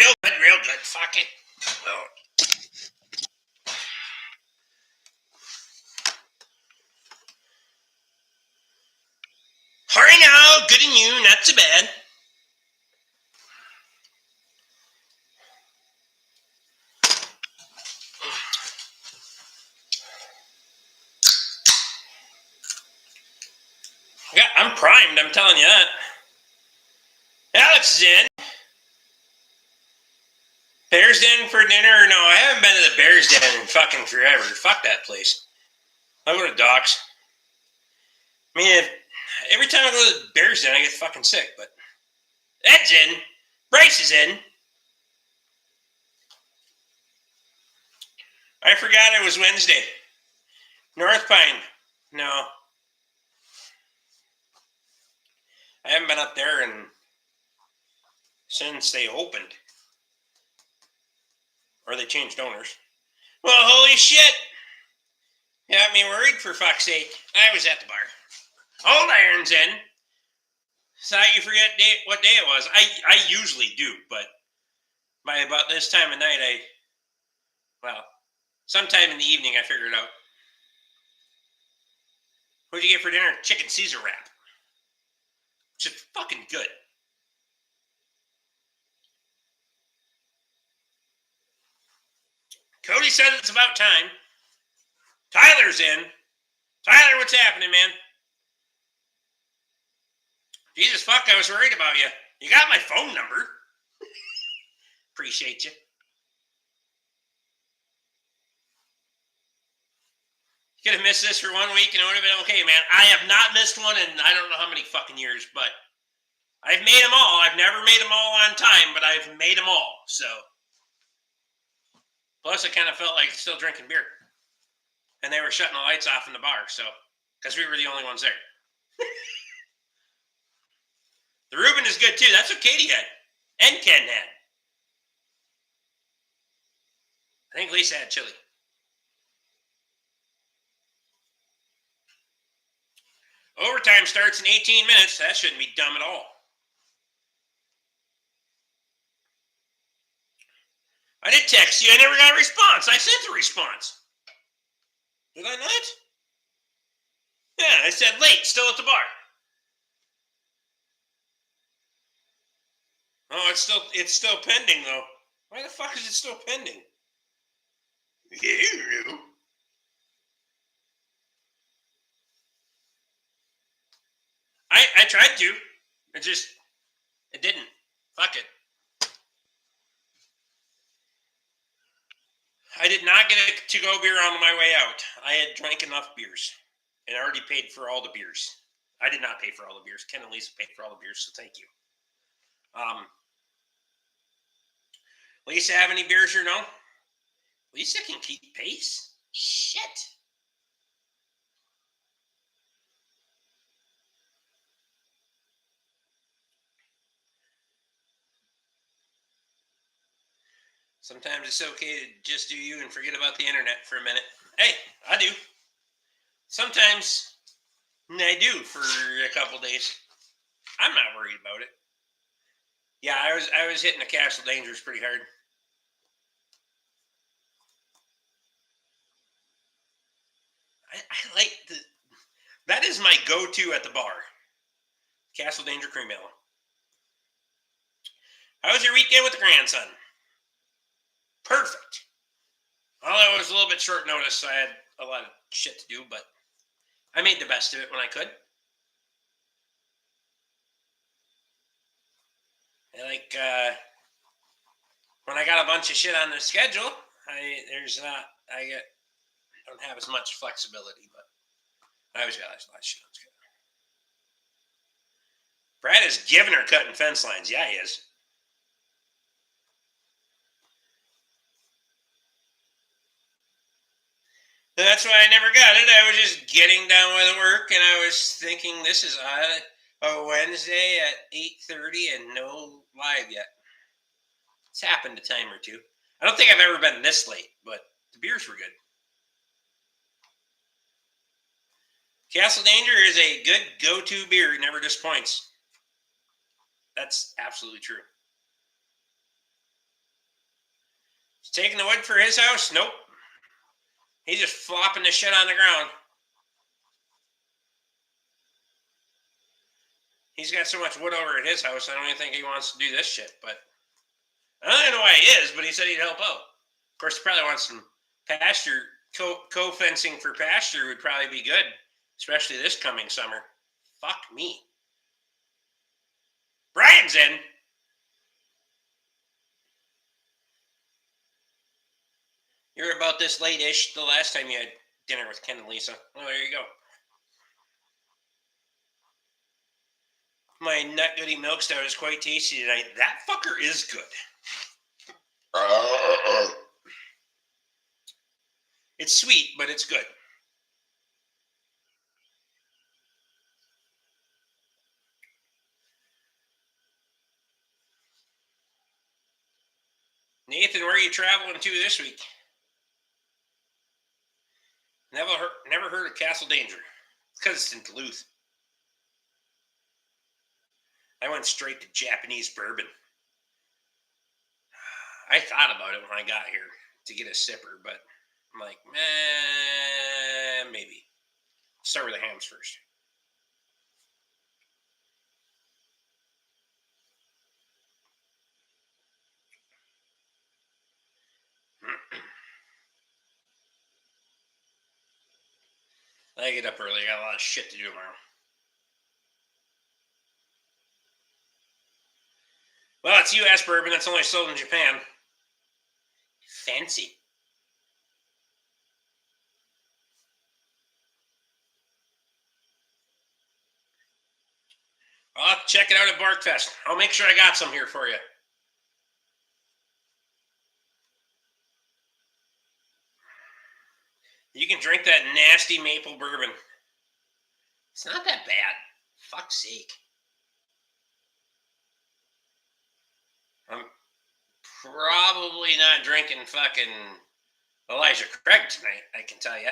real good, real good. Fuck it. Oh. Hurry now, good and you, not so bad. Yeah, I'm primed, I'm telling you that. Alex is in. Bears Den for dinner? No, I haven't been to the Bears Den in fucking forever. Fuck that place. I go to Doc's. I mean, every time I go to the Bears Den, I get fucking sick, but Ed's in. Bryce is in. I forgot it was Wednesday. North Pine. No. I haven't been up there since they opened. Or they changed owners. Well, holy shit. Got me worried, for fuck's sake. I was at the bar. Old Iron's in. Thought you forget what day it was. I usually do, but by about this time of night, sometime in the evening, I figured it out. What'd you get for dinner? Chicken Caesar wrap. Which is fucking good. Cody says it's about time. Tyler's in. Tyler, what's happening, man? Jesus fuck, I was worried about you. You got my phone number. Appreciate you. You could have missed this for 1 week and it would have been okay, man. I have not missed one in I don't know how many fucking years, but I've made them all. I've never made them all on time, but I've made them all, so. Plus, I kind of felt like still drinking beer. And they were shutting the lights off in the bar, so. Because we were the only ones there. The Reuben is good, too. That's what Katie had. And Ken had. I think Lisa had chili. Overtime starts in 18 minutes. That shouldn't be dumb at all. I did text you. I never got a response. I sent a response. Did I not? Yeah, I said late, still at the bar. Oh, it's still pending, though. Why the fuck is it still pending? Yeah. I tried to. It didn't. Fuck it. I did not get a to-go beer on my way out. I had drank enough beers and already paid for all the beers. I did not pay for all the beers. Ken and Lisa paid for all the beers, so thank you. Lisa have any beers or no? Lisa can keep pace? Shit. Sometimes it's okay to just do you and forget about the internet for a minute. Hey, I do. Sometimes I do for a couple days. I'm not worried about it. Yeah, I was hitting the Castle Dangers pretty hard. I like that is my go-to at the bar. Castle Danger Cream Ale. How was your weekend with the grandson? Perfect. Well, it was a little bit short notice, so I had a lot of shit to do, but I made the best of it when I could. When I got a bunch of shit on the schedule, I don't have as much flexibility, but I always got a lot of shit on the schedule. Brad is giving her cutting fence lines. Yeah, he is. That's why I never got it. I was just getting done with work, and I was thinking this is a Wednesday at 8:30 and no live yet. It's happened a time or two. I don't think I've ever been this late, but the beers were good. Castle Danger is a good go-to beer. It never disappoints. That's absolutely true. taking the wood for his house? Nope. He's just flopping the shit on the ground. He's got so much wood over at his house, I don't even think he wants to do this shit. But I don't even know why he is, but he said he'd help out. Of course, he probably wants some pasture, co-fencing for pasture would probably be good, especially this coming summer. Fuck me. Brian's in. You were about this late-ish the last time you had dinner with Ken and Lisa. Oh, there you go. My Nut Goody Milk Stout is quite tasty tonight. That fucker is good. It's sweet, but it's good. Nathan, where are you traveling to this week? Never heard of Castle Danger. Because it's in Duluth. I went straight to Japanese bourbon. I thought about it when I got here to get a sipper, but I'm like, maybe. Start with the hams first. I get up early. I got a lot of shit to do tomorrow. Well, it's U.S. bourbon that's only sold in Japan. Fancy. I'll have to check it out at Barkfest. I'll make sure I got some here for you. You can drink that nasty maple bourbon. It's not that bad. Fuck's sake. I'm probably not drinking fucking Elijah Craig tonight, I can tell you.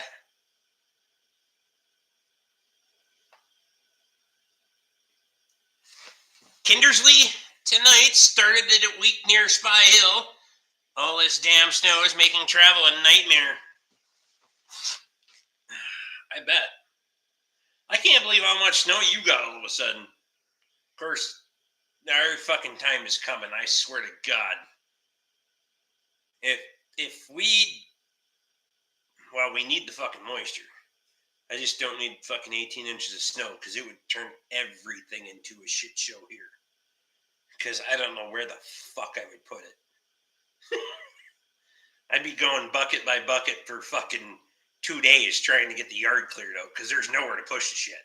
Kindersley tonight started it a week near Spy Hill. All this damn snow is making travel a nightmare. I bet. I can't believe how much snow you got all of a sudden. Of course, our fucking time is coming, I swear to God. If we need the fucking moisture. I just don't need fucking 18 inches of snow because it would turn everything into a shit show here. Because I don't know where the fuck I would put it. I'd be going bucket by bucket for fucking 2 days trying to get the yard cleared out because there's nowhere to push the shit.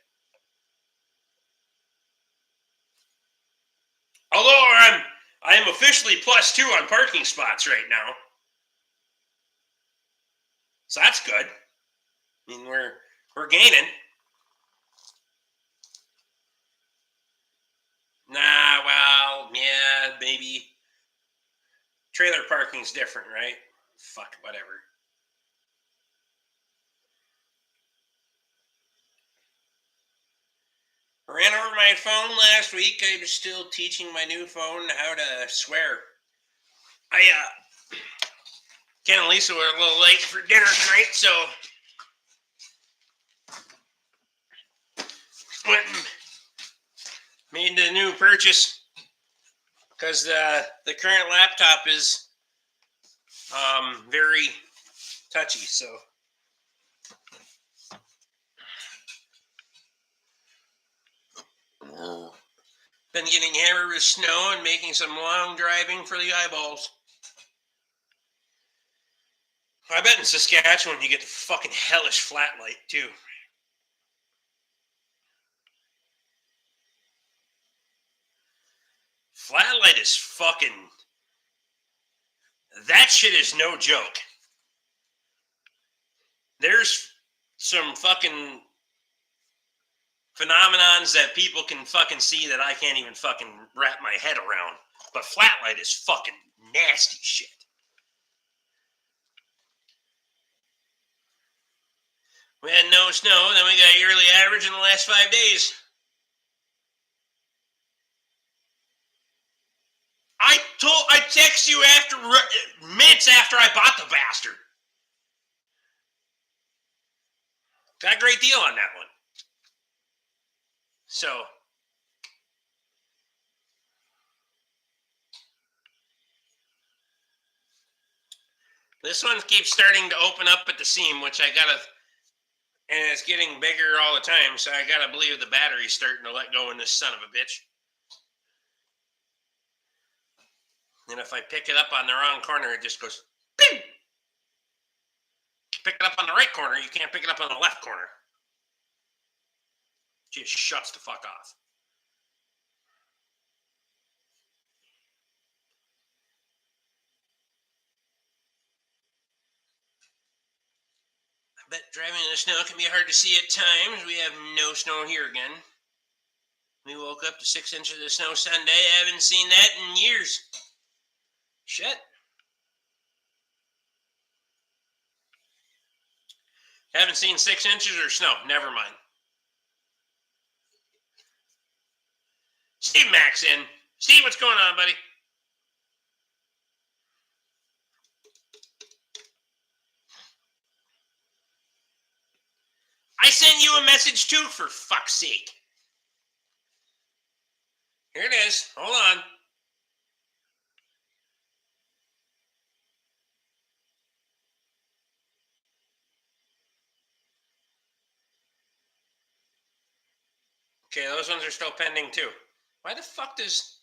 Although I am officially +2 on parking spots right now. So that's good. I mean, we're gaining. Nah, well, yeah, maybe. Trailer parking's different, right? Fuck, whatever. Ran over my phone last week. I was still teaching my new phone how to swear. Ken and Lisa were a little late for dinner tonight, so went and made the new purchase because the current laptop is very touchy, so been getting hammered with snow and making some long driving for the eyeballs. I bet in Saskatchewan you get the fucking hellish flat light too. Flat light is fucking... That shit is no joke. There's some fucking phenomenons that people can fucking see that I can't even fucking wrap my head around. But flat light is fucking nasty shit. We had no snow, then we got a yearly average in the last 5 days. I I text you after minutes after I bought the bastard. Got a great deal on that one. So this one keeps starting to open up at the seam, which I gotta, and it's getting bigger all the time. So I gotta believe the battery's starting to let go in this son of a bitch. And if I pick it up on the wrong corner, it just goes, bing! Pick it up on the right corner, you can't pick it up on the left corner. It just shuts the fuck off. I bet driving in the snow can be hard to see at times. We have no snow here again. We woke up to 6 inches of snow Sunday. I haven't seen that in years. Shit. Haven't seen 6 inches or snow. Never mind. Steve Mack's in. Steve, what's going on, buddy? I sent you a message too, for fuck's sake. Here it is. Hold on. Okay, those ones are still pending too. Why the fuck does...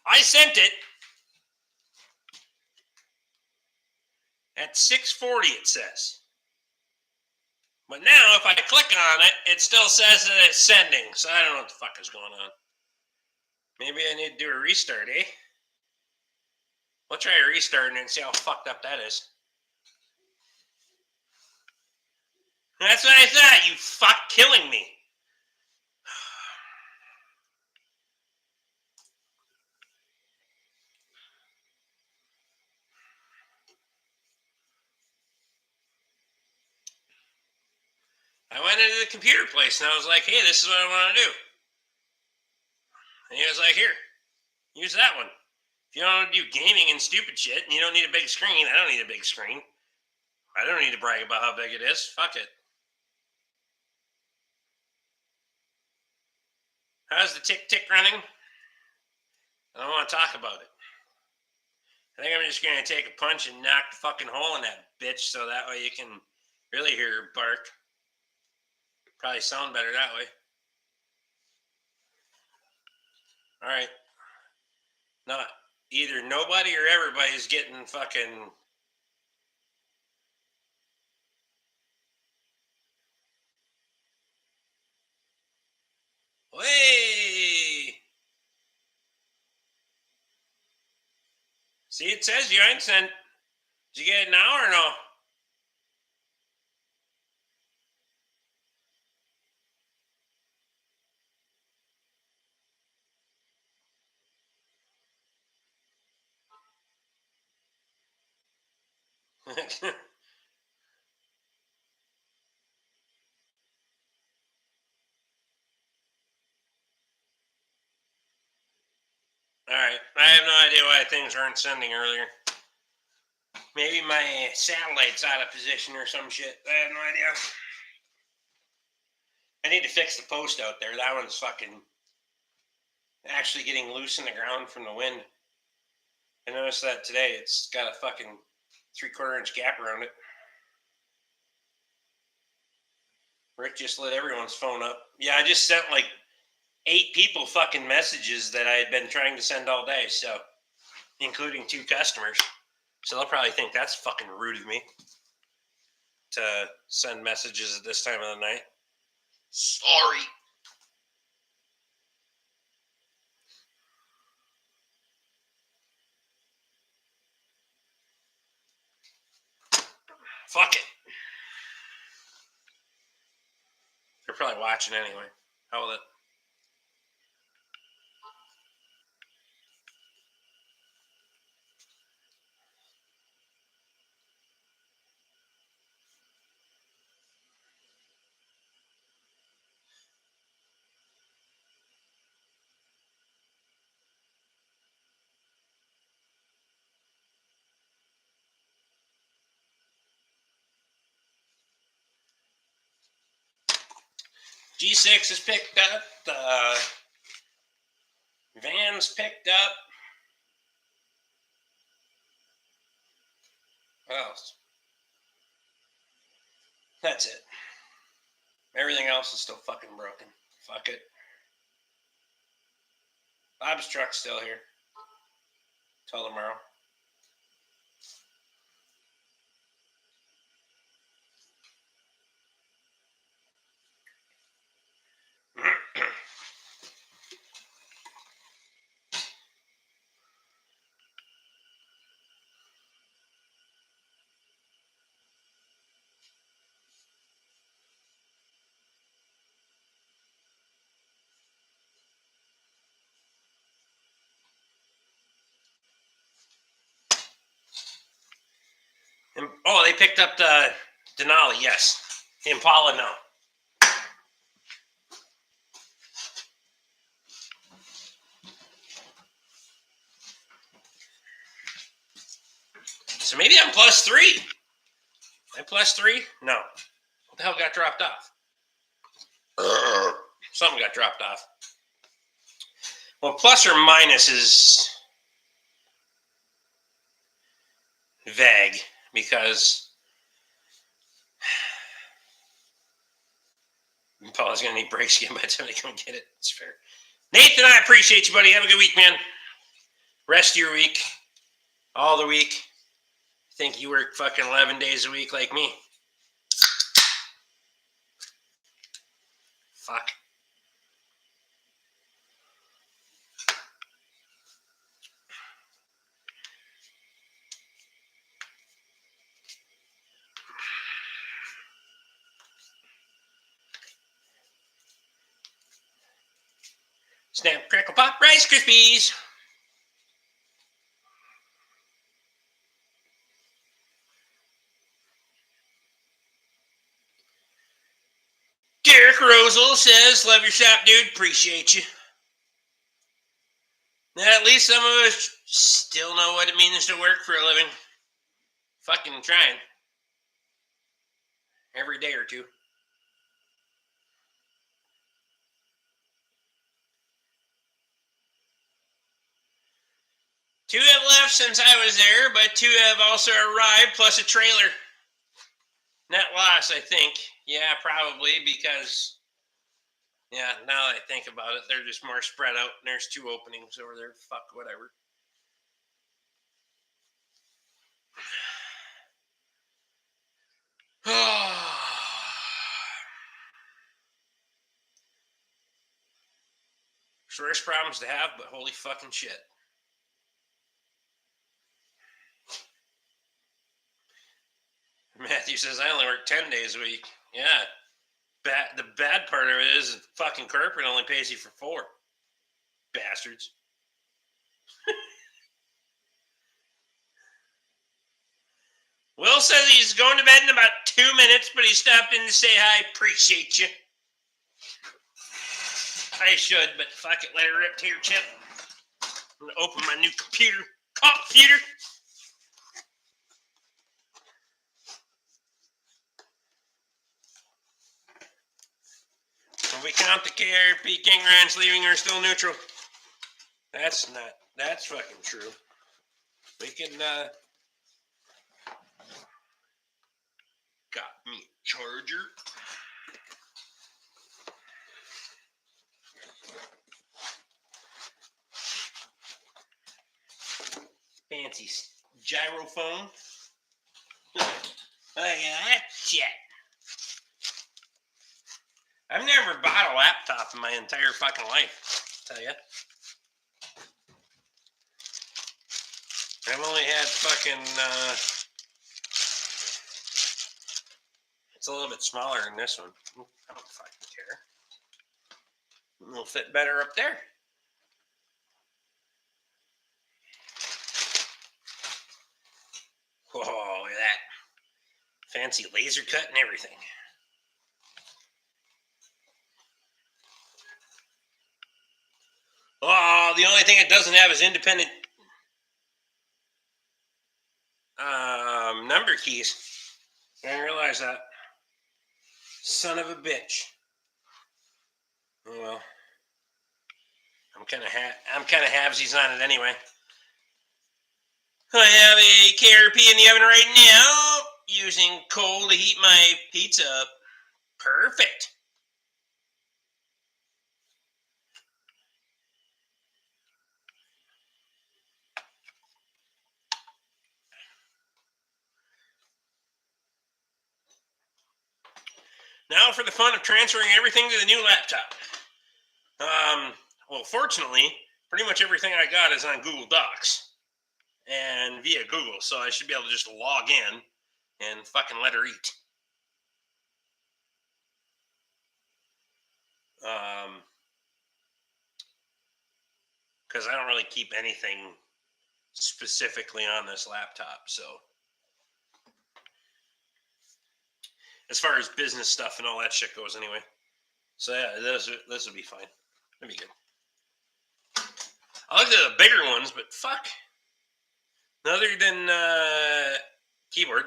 I sent it at 6:40, it says. But now, if I click on it, it still says that it's sending. So I don't know what the fuck is going on. Maybe I need to do a restart, eh? We'll try a restart and see how fucked up that is. That's what I thought, you fuck, killing me. I went into the computer place and I was like, hey, this is what I want to do. And he was like, here, use that one. If you don't want to do gaming and stupid shit and you don't need a big screen, I don't need a big screen. I don't need to brag about how big it is. Fuck it. How's the tick running? I don't want to talk about it. I think I'm just going to take a punch and knock the fucking hole in that bitch so that way you can really hear her bark. Probably sound better that way. All right. Not either nobody or everybody's getting fucking... Way! See, it says you ain't sent. Did you get it now or no? All right. I have no idea why things weren't sending earlier. Maybe my satellite's out of position or some shit. I have no idea. I need to fix the post out there. That one's fucking actually getting loose in the ground from the wind. I noticed that today. It's got a fucking 3/4 inch gap around it. Rick just lit everyone's phone up. Yeah, I just sent like 8 people fucking messages that I had been trying to send all day, so including 2 customers. So they'll probably think that's fucking rude of me to send messages at this time of the night. Sorry. Fuck it. They're probably watching anyway. How will it? G6 is picked up. The van's picked up. What else? That's it. Everything else is still fucking broken. Fuck it. Bob's truck's still here. Till tomorrow. And, they picked up the Denali, yes. The Impala, no. So maybe I'm +3. Am I +3? No. What the hell got dropped off? Something got dropped off. Well, plus or minus is vague because Paul's going to need brakes again by the time they come get it. It's fair. Nathan, I appreciate you, buddy. Have a good week, man. Rest of your week. All the week. I think you work fucking 11 days a week like me. Fuck. Snap, crackle, pop, Rice Krispies. Derek Rosal says, love your shop, dude. Appreciate you. Now, at least some of us still know what it means to work for a living. Fucking trying. Every day or two. 2 have left since I was there, but 2 have also arrived, plus a trailer. Net loss, I think. Yeah, probably, because, yeah, now that I think about it, they're just more spread out, and there's 2 openings over there. Fuck, whatever. Worst problems to have, but holy fucking shit. Matthew says, I only work 10 days a week. Yeah. The bad part of it is fucking corporate only pays you for 4. Bastards. Will says he's going to bed in about 2 minutes, but he stopped in to say hi. Appreciate you. I should, but fuck it. Let it rip to your chip. I'm going to open my new computer. When we count the KRP King Ranch leaving her still neutral. That's fucking true. We can, got me a charger. Fancy gyrophone. Look at that shit. I've never bought a laptop in my entire fucking life, I'll tell you. I've only had fucking, it's a little bit smaller than this one. I don't fucking care. It'll fit better up there. Whoa, look at that. Fancy laser cut and everything. Oh, the only thing it doesn't have is independent number keys. I didn't realize that. Son of a bitch. Oh well, I'm kind of halvesies on it anyway. I have a KRP in the oven right now, using coal to heat my pizza up. Perfect. Now for the fun of transferring everything to the new laptop. Well, fortunately, pretty much everything I got is on Google Docs and via Google, so I should be able to just log in and fucking let her eat. Because I don't really keep anything specifically on this laptop, so as far as business stuff and all that shit goes, anyway. So yeah, this will be fine. It'll be good. I like the bigger ones, but fuck. Other than keyboard,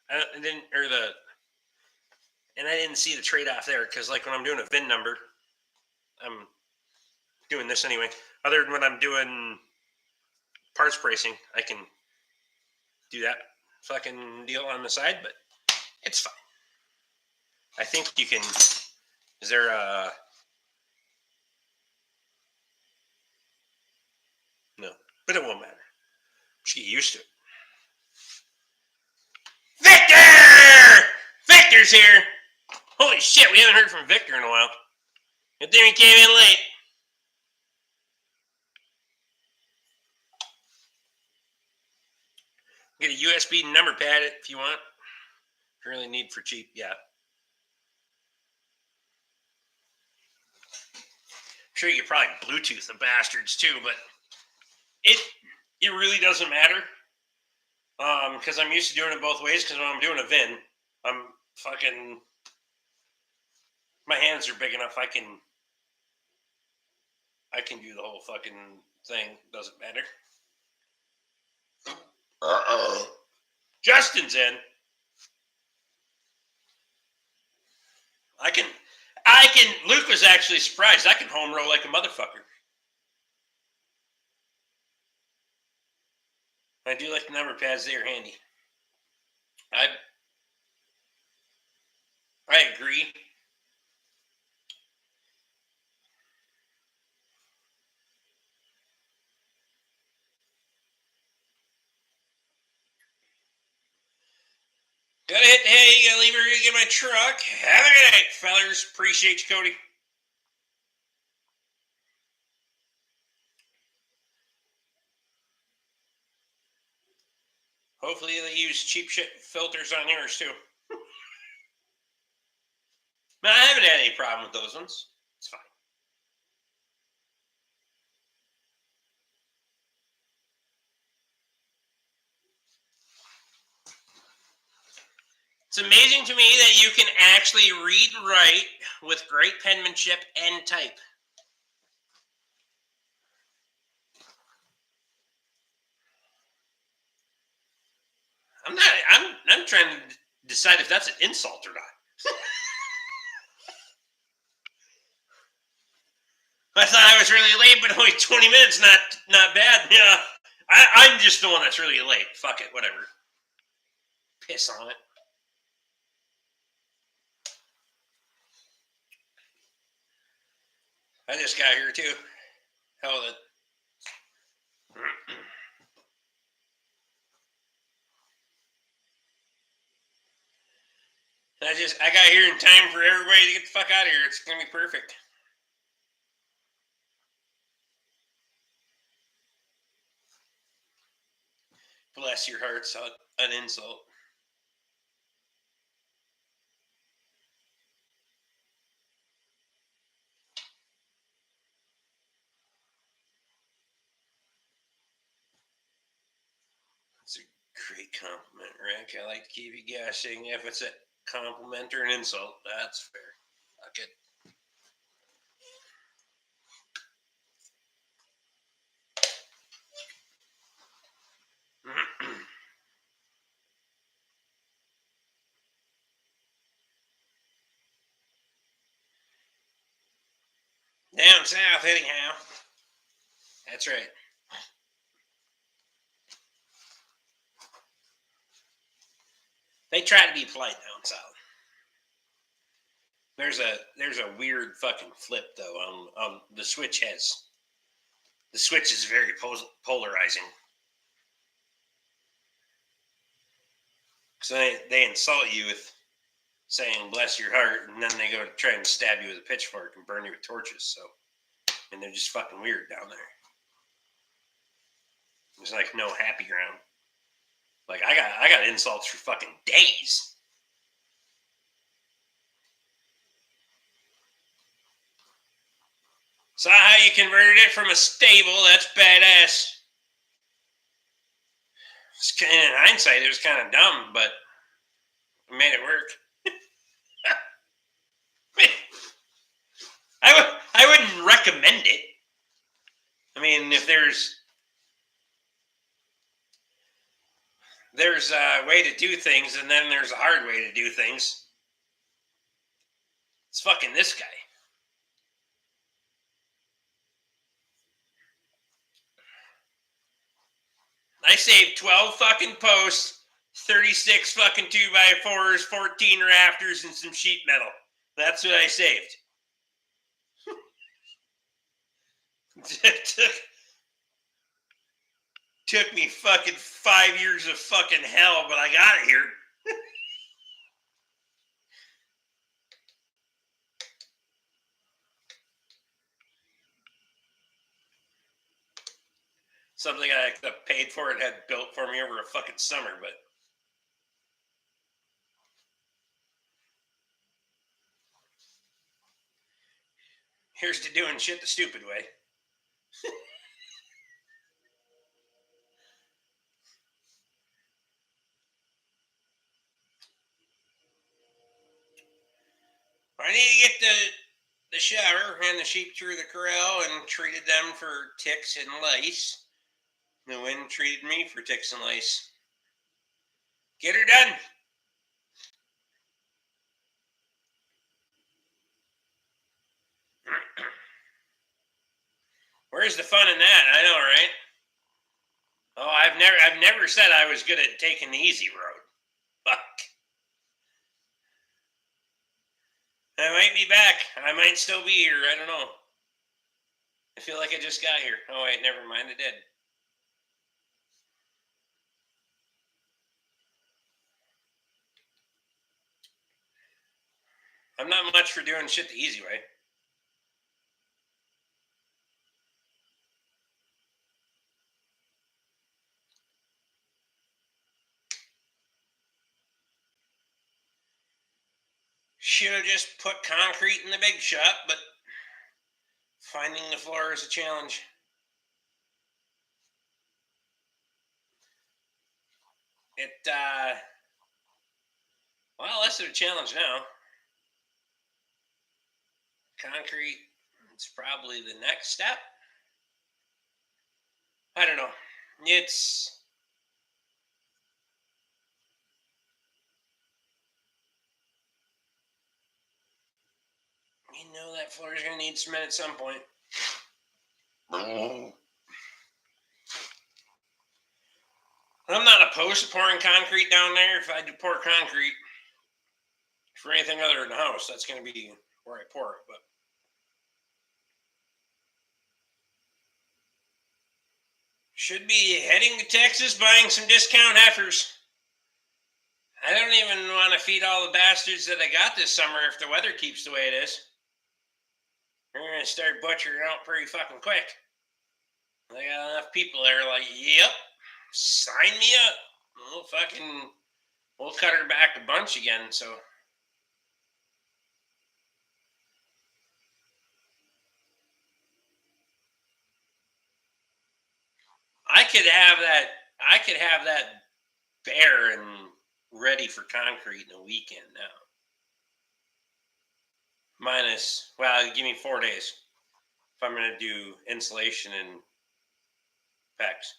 I didn't I didn't see the trade off there because like when I'm doing a VIN number, I'm doing this anyway. Other than when I'm doing parts pricing, I can do that fucking deal on the side, but it's fine. I think you can. Is there a? No, but it won't matter. Just get used to it. Victor! Victor's here! Holy shit, we haven't heard from Victor in a while. Good thing he came in late. Get a USB number pad if you want. If you really need for cheap, yeah. I'm sure you could probably Bluetooth the bastards too, but it really doesn't matter. Because I'm used to doing it both ways. Because when I'm doing a VIN, I'm fucking. My hands are big enough. I can do the whole fucking thing. Doesn't matter. Justin's in. Luke was actually surprised. I can home roll like a motherfucker. I do like the number pads. They are handy. I agree. Gotta hit the hay. Gotta leave her to get my truck. Have a good night, fellers. Appreciate you, Cody. Hopefully they use cheap shit filters on yours too. No, I haven't had any problem with those ones. It's fine. It's amazing to me that you can actually read and write with great penmanship and type. I'm trying to decide if that's an insult or not. I thought I was really late, but only 20 minutes, not bad. Yeah. I'm just the one that's really late. Fuck it, whatever. Piss on it. I just got here too. Hell with it. I got here in time for everybody to get the fuck out of here. It's gonna be perfect. Bless your hearts, an insult. That's a great compliment, Rick. I like to keep you guessing if it's a compliment or an insult. That's fair. Fuck it. down south anyhow. That's right. They try to be polite down south. There's a weird fucking flip though. The switch is very polarizing. So they insult you with saying "bless your heart," and then they go to try and stab you with a pitchfork and burn you with torches. So, and they're just fucking weird down there. There's like no happy ground. Like I got insults for fucking days. Saw how you converted it from a stable. That's badass. In hindsight, it was kind of dumb, but it made it work. I wouldn't recommend it. I mean, if there's a way to do things, and then there's a hard way to do things. It's fucking this guy. I saved 12 fucking posts, 36 fucking 2x4s, 14 rafters, and some sheet metal. That's what I saved. Took me fucking 5 years of fucking hell, but I got it here. Something I could have paid for and had built for me over a fucking summer, but here's to doing shit the stupid way. I need to get the shower, ran the sheep through the corral and treated them for ticks and lice. The wind treated me for ticks and lice. Get her done. Where's the fun in that? I know, right? Oh, I've never said I was good at taking the easy road. Fuck. I might be back. I might still be here. I don't know. I feel like I just got here. Oh wait, never mind. I did. I'm not much for doing shit the easy way. Should have just put concrete in the big shop, but finding the floor is a challenge. Well, less of a challenge now. Concrete, it's probably the next step. I don't know. It's that floor is going to need cement at some point. I'm not opposed to pouring concrete down there. If I do pour concrete for anything other than the house, that's going to be where I pour it. But should be heading to Texas, buying some discount heifers. I don't even want to feed all the bastards that I got this summer if the weather keeps the way it is. We're going to start butchering out pretty fucking quick. They got enough people that are like, yep, sign me up. We'll cut her back a bunch again, so. I could have that bare and ready for concrete in a weekend now. Give me 4 days if I'm going to do insulation and PECs.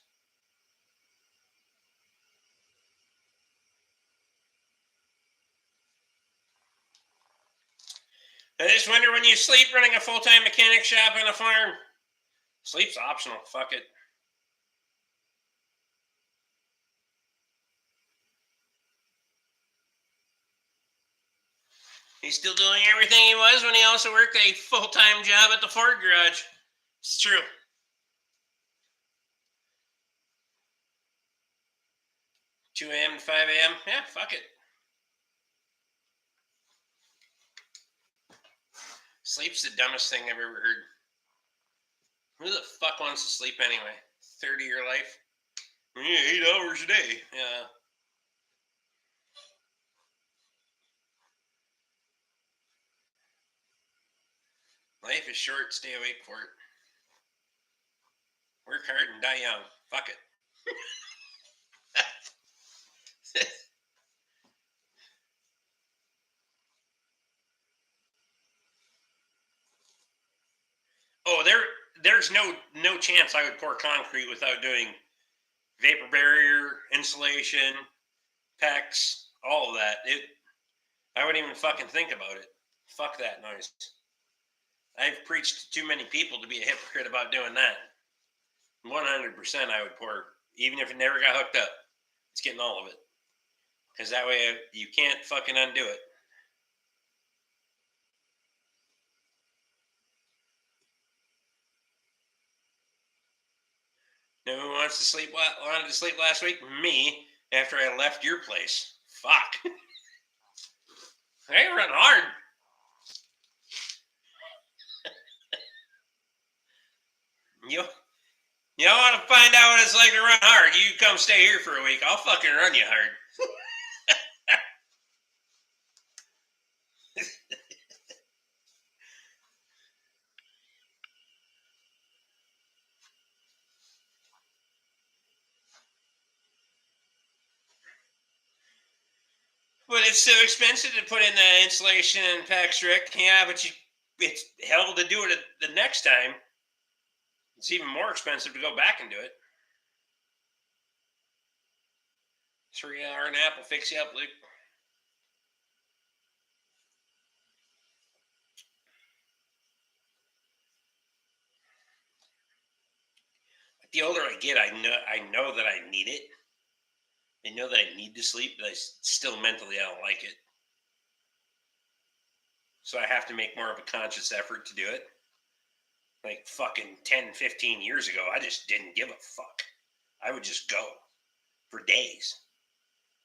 I just wonder when you sleep running a full-time mechanic shop on a farm. Sleep's optional. Fuck it. He's still doing everything he was when he also worked a full-time job at the Ford garage. It's true. 2 a.m. to 5 a.m. Yeah, fuck it. Sleep's the dumbest thing I've ever heard. Who the fuck wants to sleep anyway? 30-year life? Yeah, 8 hours a day. Yeah. Life is short. Stay awake for it. Work hard and die young. Fuck it. Oh, there's no chance I would pour concrete without doing vapor barrier, insulation, PECs, all of that. I wouldn't even fucking think about it. Fuck that noise. I've preached to too many people to be a hypocrite about doing that. 100% I would pour, even if it never got hooked up. It's getting all of it. Because that way you can't fucking undo it. No one wants to sleep. Wanted to sleep last week? Me, after I left your place. Fuck. I run hard. You want to find out what it's like to run hard? You come stay here for a week. I'll fucking run you hard. But it's so expensive to put in the insulation and PECs, Rick. Yeah, but it's hell to do it the next time. It's even more expensive to go back and do it. 3-hour nap will fix you up, Luke. The older I get, I know that I need it. I know that I need to sleep, but I still mentally I don't like it. So I have to make more of a conscious effort to do it. Like fucking 10, 15 years ago, I just didn't give a fuck. I would just go for days.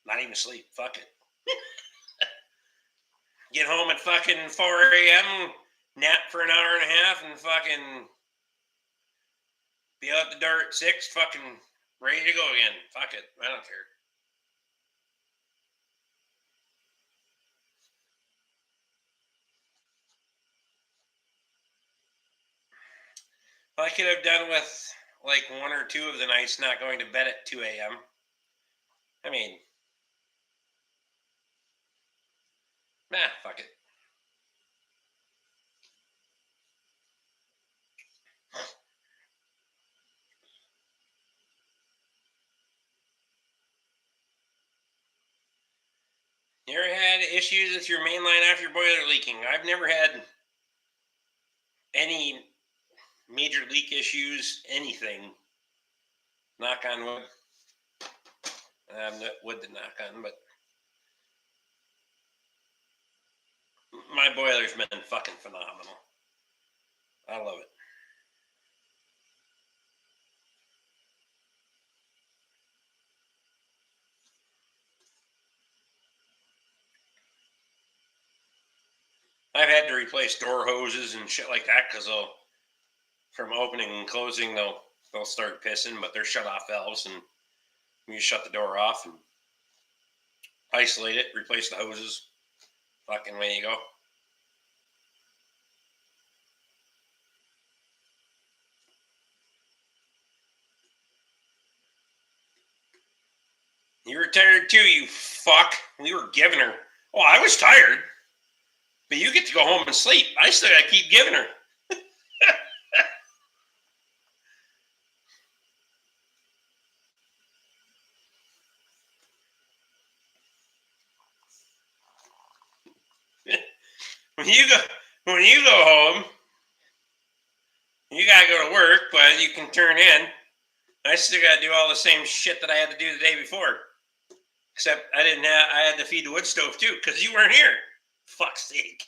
Not even sleep. Fuck it. Get home at fucking 4 a.m., nap for an hour and a half, and fucking be out the door at 6, fucking ready to go again. Fuck it. I don't care. I could have done with like 1 or 2 of the nights not going to bed at 2 a.m. I mean, fuck it. You ever had issues with your main line after your boiler leaking? I've never had any major leak issues, anything. Knock on wood. I have no wood to knock on, but my boiler's been fucking phenomenal. I love it. I've had to replace door hoses and shit like that because from opening and closing, they'll start pissing, but they're shut off valves, and you shut the door off and isolate it, replace the hoses. Fucking way you go. You were tired too, you fuck. We were giving her. Oh, I was tired. But you get to go home and sleep. I still gotta keep giving her. when When you go home, you gotta go to work, but you can turn in. I still gotta do all the same shit that I had to do the day before. Except I didn't have. I had to feed the wood stove too because you weren't here. Fuck's sake!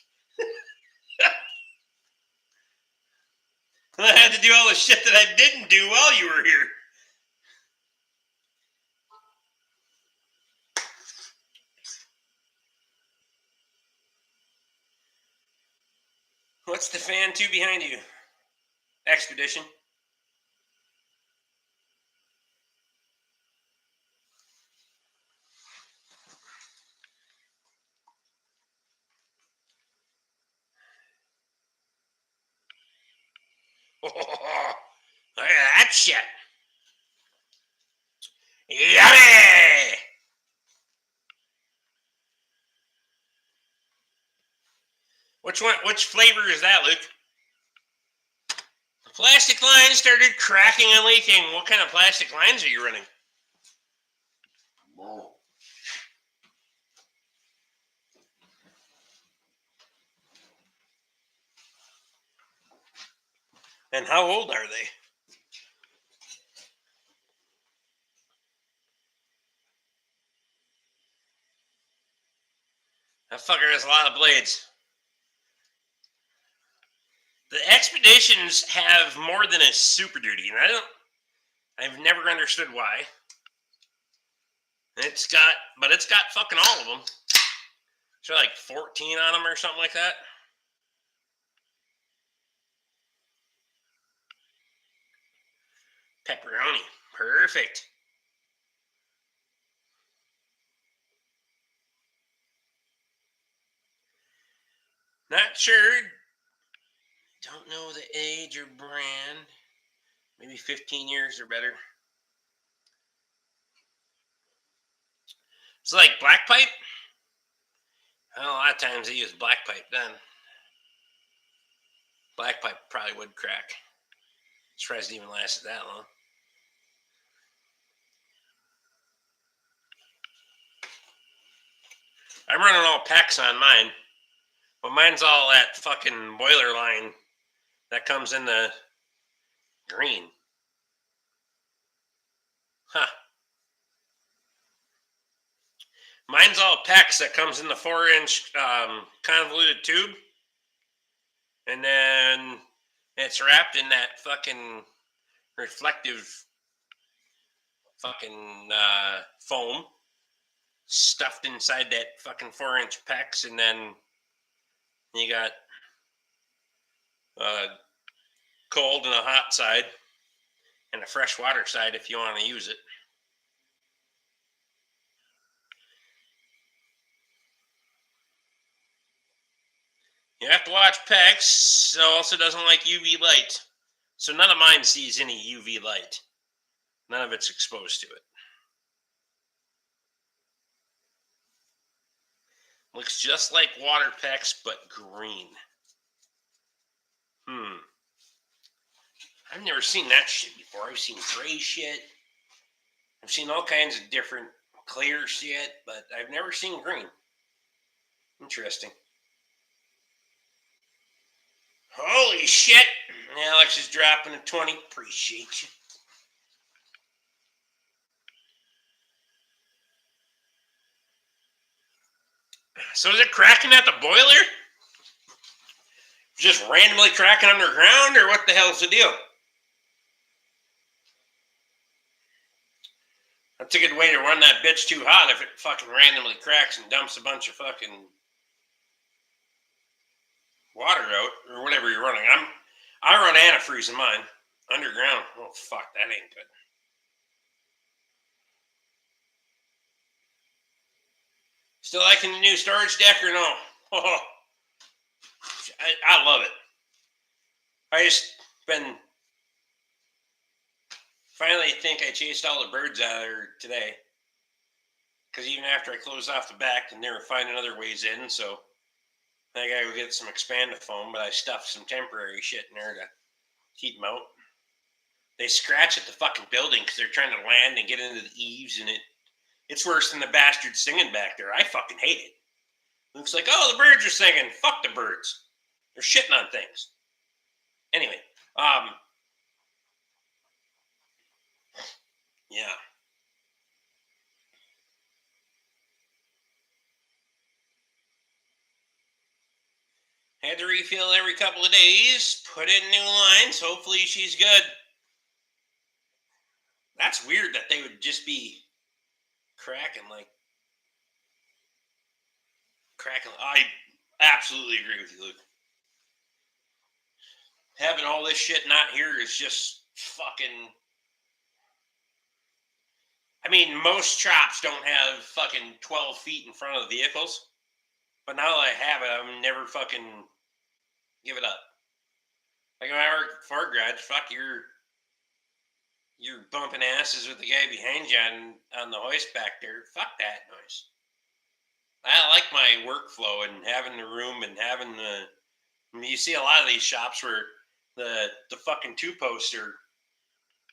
I had to do all the shit that I didn't do while you were here. What's the fan two behind you? Expedition. Oh, look at that shit. Yummy! Which one? Which flavor is that, Luke? The plastic lines started cracking and leaking. What kind of plastic lines are you running? Whoa. And how old are they? That fucker has a lot of blades. The Expeditions have more than a Super Duty, and I've never understood why. It's got fucking all of them. So like 14 on them or something like that. Pepperoni, perfect. Not sure. Don't know the age or brand. Maybe 15 years or better. It's like black pipe. Well, a lot of times they use black pipe then. Black pipe probably would crack. Surprised it even lasted that long. I'm running all packs on mine. But mine's all that fucking boiler line that comes in the green. Huh. Mine's all PEX that comes in the 4-inch convoluted tube. And then it's wrapped in that fucking reflective fucking foam stuffed inside that fucking 4-inch PEX. And then you got cold and a hot side and a fresh water side if you want to use it. You have to watch PEX, so also doesn't like UV light. So none of mine sees any UV light. None of it's exposed to it. Looks just like water PEX, but green. I've never seen that shit before. I've seen gray shit. I've seen all kinds of different clear shit, but I've never seen green. Interesting. Holy shit! Alex is dropping a 20. Appreciate you. So is it cracking at the boiler? Just randomly cracking underground, or what the hell's the deal? That's a good way to run that bitch too hot if it fucking randomly cracks and dumps a bunch of fucking water out or whatever you're running. I run antifreeze in mine underground. Oh fuck, that ain't good. Still liking the new storage deck or no? Oh, I love it. I just been finally think I chased all the birds out of there today. Because even after I closed off the back, and they were finding other ways in, so I gotta go get some expandifoam, but I stuffed some temporary shit in there to keep them out. They scratch at the fucking building because they're trying to land and get into the eaves, and it's worse than the bastards singing back there. I fucking hate it. Looks like, oh, the birds are singing. Fuck the birds. They're shitting on things. Anyway, yeah. Had to refill every couple of days, put in new lines. Hopefully she's good. That's weird that they would just be cracking. I absolutely agree with you, Luke. Having all this shit not here is just fucking. I mean, most shops don't have fucking 12 feet in front of the vehicles. But now that I have it, I'm never fucking give it up. Like when I work for garage, fuck, you're bumping asses with the guy behind you on the hoist back there. Fuck that noise. I like my workflow and having the room and having the. I mean, you see a lot of these shops where the fucking two posts are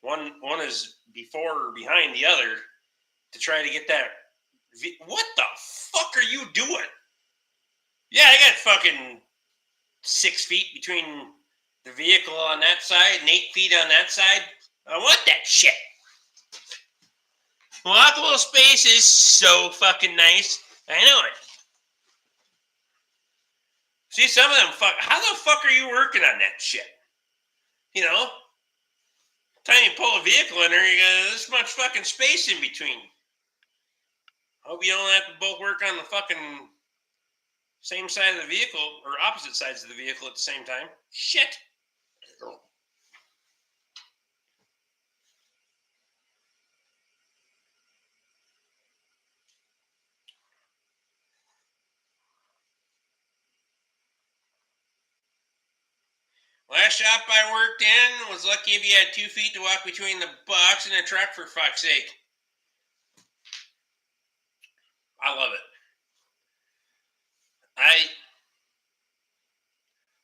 one is before or behind the other to try to get that. What the fuck are you doing? Yeah, I got fucking 6 feet between the vehicle on that side and 8 feet on that side. I want that shit. Walkable space is so fucking nice. I know it. See, some of them how the fuck are you working on that shit? You know? Time you pull a vehicle in there, you got this much fucking space in between. Hope you don't have to both work on the fucking same side of the vehicle or opposite sides of the vehicle at the same time. Shit. Last shop I worked in was lucky if you had 2 feet to walk between the box and the truck, for fuck's sake. I love it.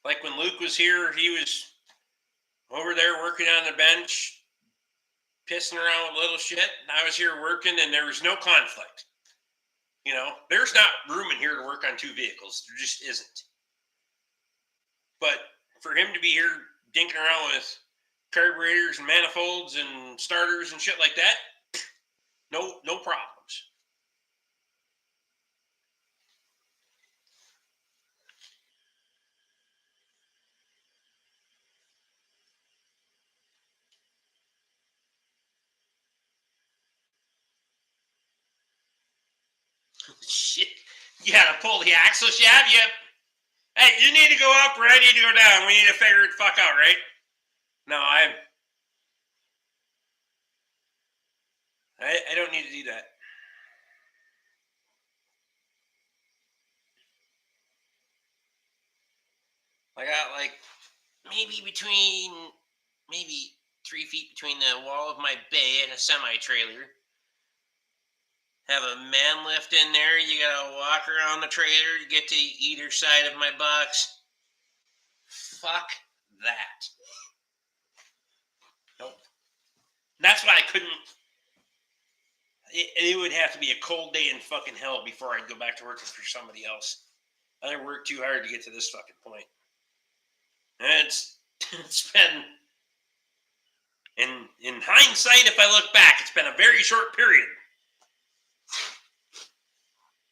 Like when Luke was here, he was over there working on the bench, pissing around with little shit, and I was here working, and there was no conflict. You know, there's not room in here to work on two vehicles. There just isn't. But for him to be here dinking around with carburetors and manifolds and starters and shit like that, no problems. Shit. You gotta pull the axle shaft? Yep. Hey, you need to go up or I need to go down. We need to figure it the fuck out, right? No, I don't need to do that. I got maybe 3 feet between the wall of my bay and a semi trailer. Have a man lift in there. You gotta walk around the trailer to get to either side of my box. Fuck that. Nope. That's why I couldn't. It would have to be a cold day in fucking hell before I'd go back to working for somebody else. I worked too hard to get to this fucking point. And it's been, in hindsight, if I look back, it's been a very short period.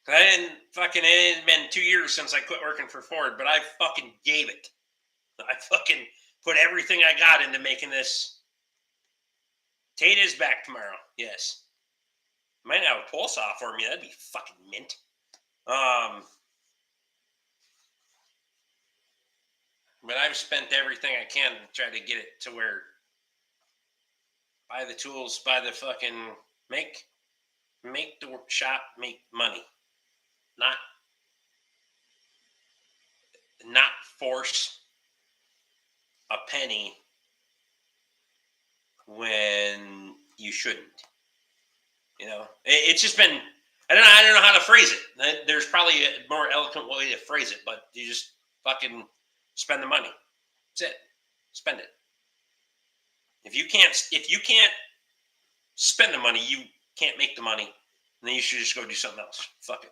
It had been 2 years since I quit working for Ford, but I fucking gave it. I fucking put everything I got into making this. Tata's back tomorrow. Yes. Might have a pulse off for me. That'd be fucking mint. But I've spent everything I can to try to get it to where buy the tools, buy the fucking make the shop make money. Not force a penny when you shouldn't. You know, it's just been. I don't know how to phrase it. There's probably a more eloquent way to phrase it, but you just fucking spend the money. That's it. Spend it. If you can't spend the money, you can't make the money. And then you should just go do something else. Fuck it.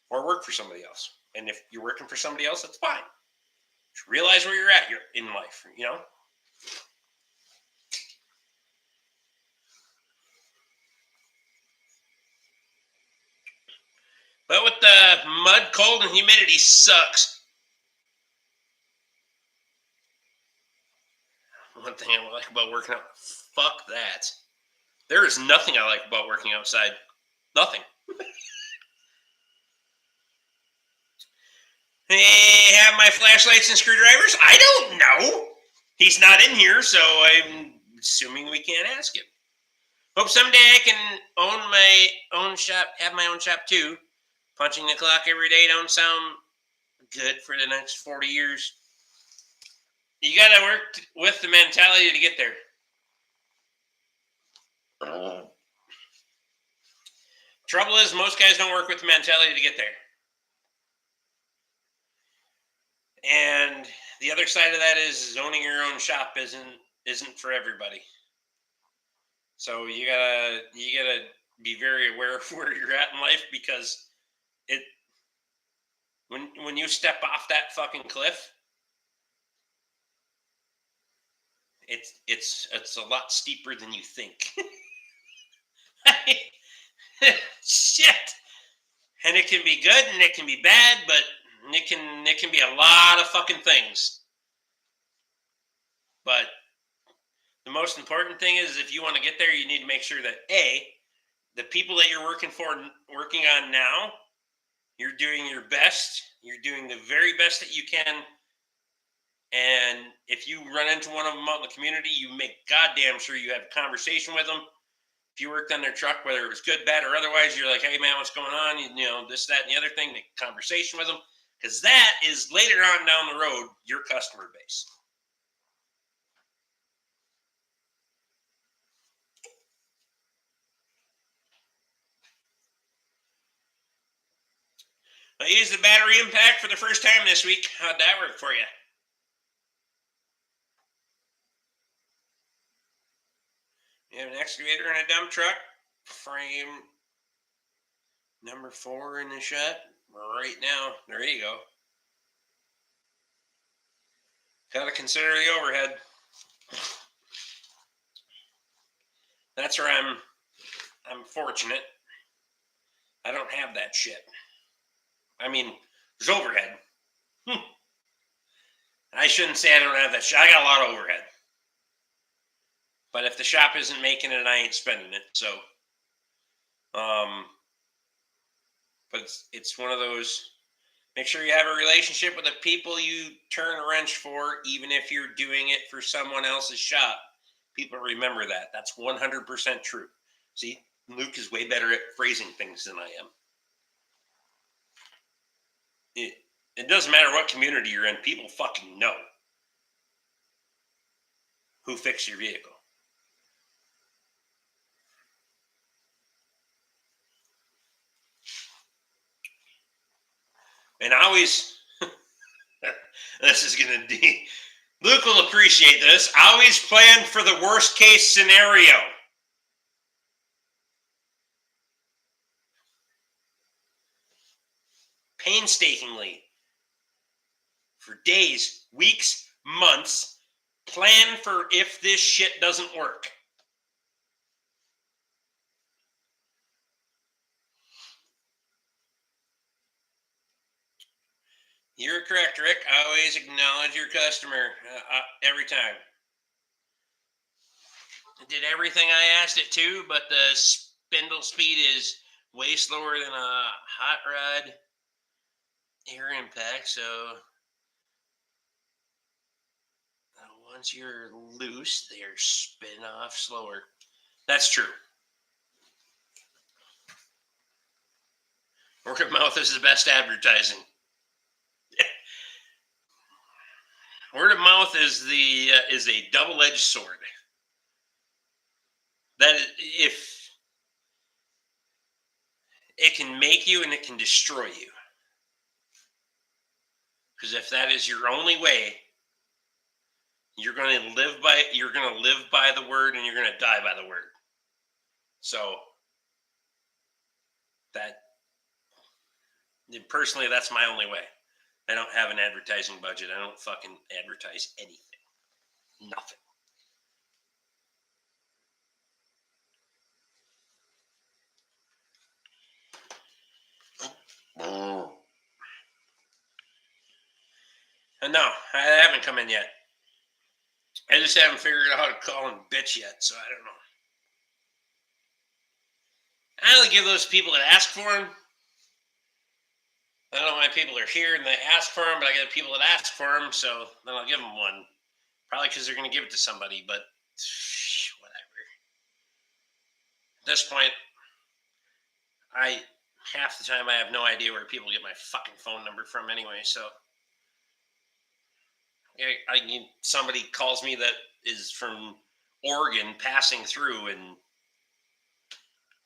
Or work for somebody else. And if you're working for somebody else, that's fine. Just realize where you're at in life, you know? But with the mud, cold, and humidity sucks. One thing I like about working out, fuck that. There is nothing I like about working outside. Nothing. Hey, have my flashlights and screwdrivers? I don't know. He's not in here, so I'm assuming we can't ask him. Hope someday I can own my own shop, have my own shop too. Punching the clock every day don't sound good for the next 40 years. You gotta work with the mentality to get there. Trouble is, most guys don't work with the mentality to get there. And the other side of that is owning your own shop isn't for everybody. So you gotta be very aware of where you're at in life, because when you step off that fucking cliff, it's a lot steeper than you think. Shit. And it can be good and it can be bad, but it can be a lot of fucking things. But the most important thing is, if you want to get there, you need to make sure that the people that you're working on now, you're doing your best. You're doing the very best that you can. And if you run into one of them out in the community, you make goddamn sure you have a conversation with them. If you worked on their truck, whether it was good, bad, or otherwise, you're like, hey, man, what's going on? You know, this, that, and the other thing, make a conversation with them. Because that is, later on down the road, your customer base. I used the battery impact for the first time this week. How'd that work for you? You have an excavator and a dump truck. Frame number 4 in the shot right now. There you go. Gotta consider the overhead. That's where I'm fortunate. I don't have that shit. I mean, there's overhead. I shouldn't say I don't have that shit. I got a lot of overhead. But if the shop isn't making it, I ain't spending it. So, but it's one of those. Make sure you have a relationship with the people you turn a wrench for, even if you're doing it for someone else's shop. People remember that. That's 100% true. See, Luke is way better at phrasing things than I am. It doesn't matter what community you're in. People fucking know who fixed your vehicle. And I always, this is going to be, Luke will appreciate this. I always plan for the worst case scenario. Painstakingly, for days, weeks, months, plan for if this shit doesn't work. You're correct, Rick. I always acknowledge your customer every time. It did everything I asked it to, but the spindle speed is way slower than a hot rod air impact. So once you're loose, they're spin off slower. That's true. Word of mouth is the best advertising. Word of mouth is a double-edged sword. That if it can make you and it can destroy you. Because if that is your only way, you're going to live by the word, and you're going to die by the word. So Personally, that's my only way. I don't have an advertising budget. I don't fucking advertise anything. Nothing. And no, I haven't come in yet. I just haven't figured out how to call and bitch yet, so I don't know. I only give those people that ask for them. I don't know why people are here and they ask for them, but I get people that ask for them, so then I'll give them one. Probably because they're going to give it to somebody, but whatever. At this point, half the time I have no idea where people get my fucking phone number from anyway, so somebody calls me that is from Oregon passing through and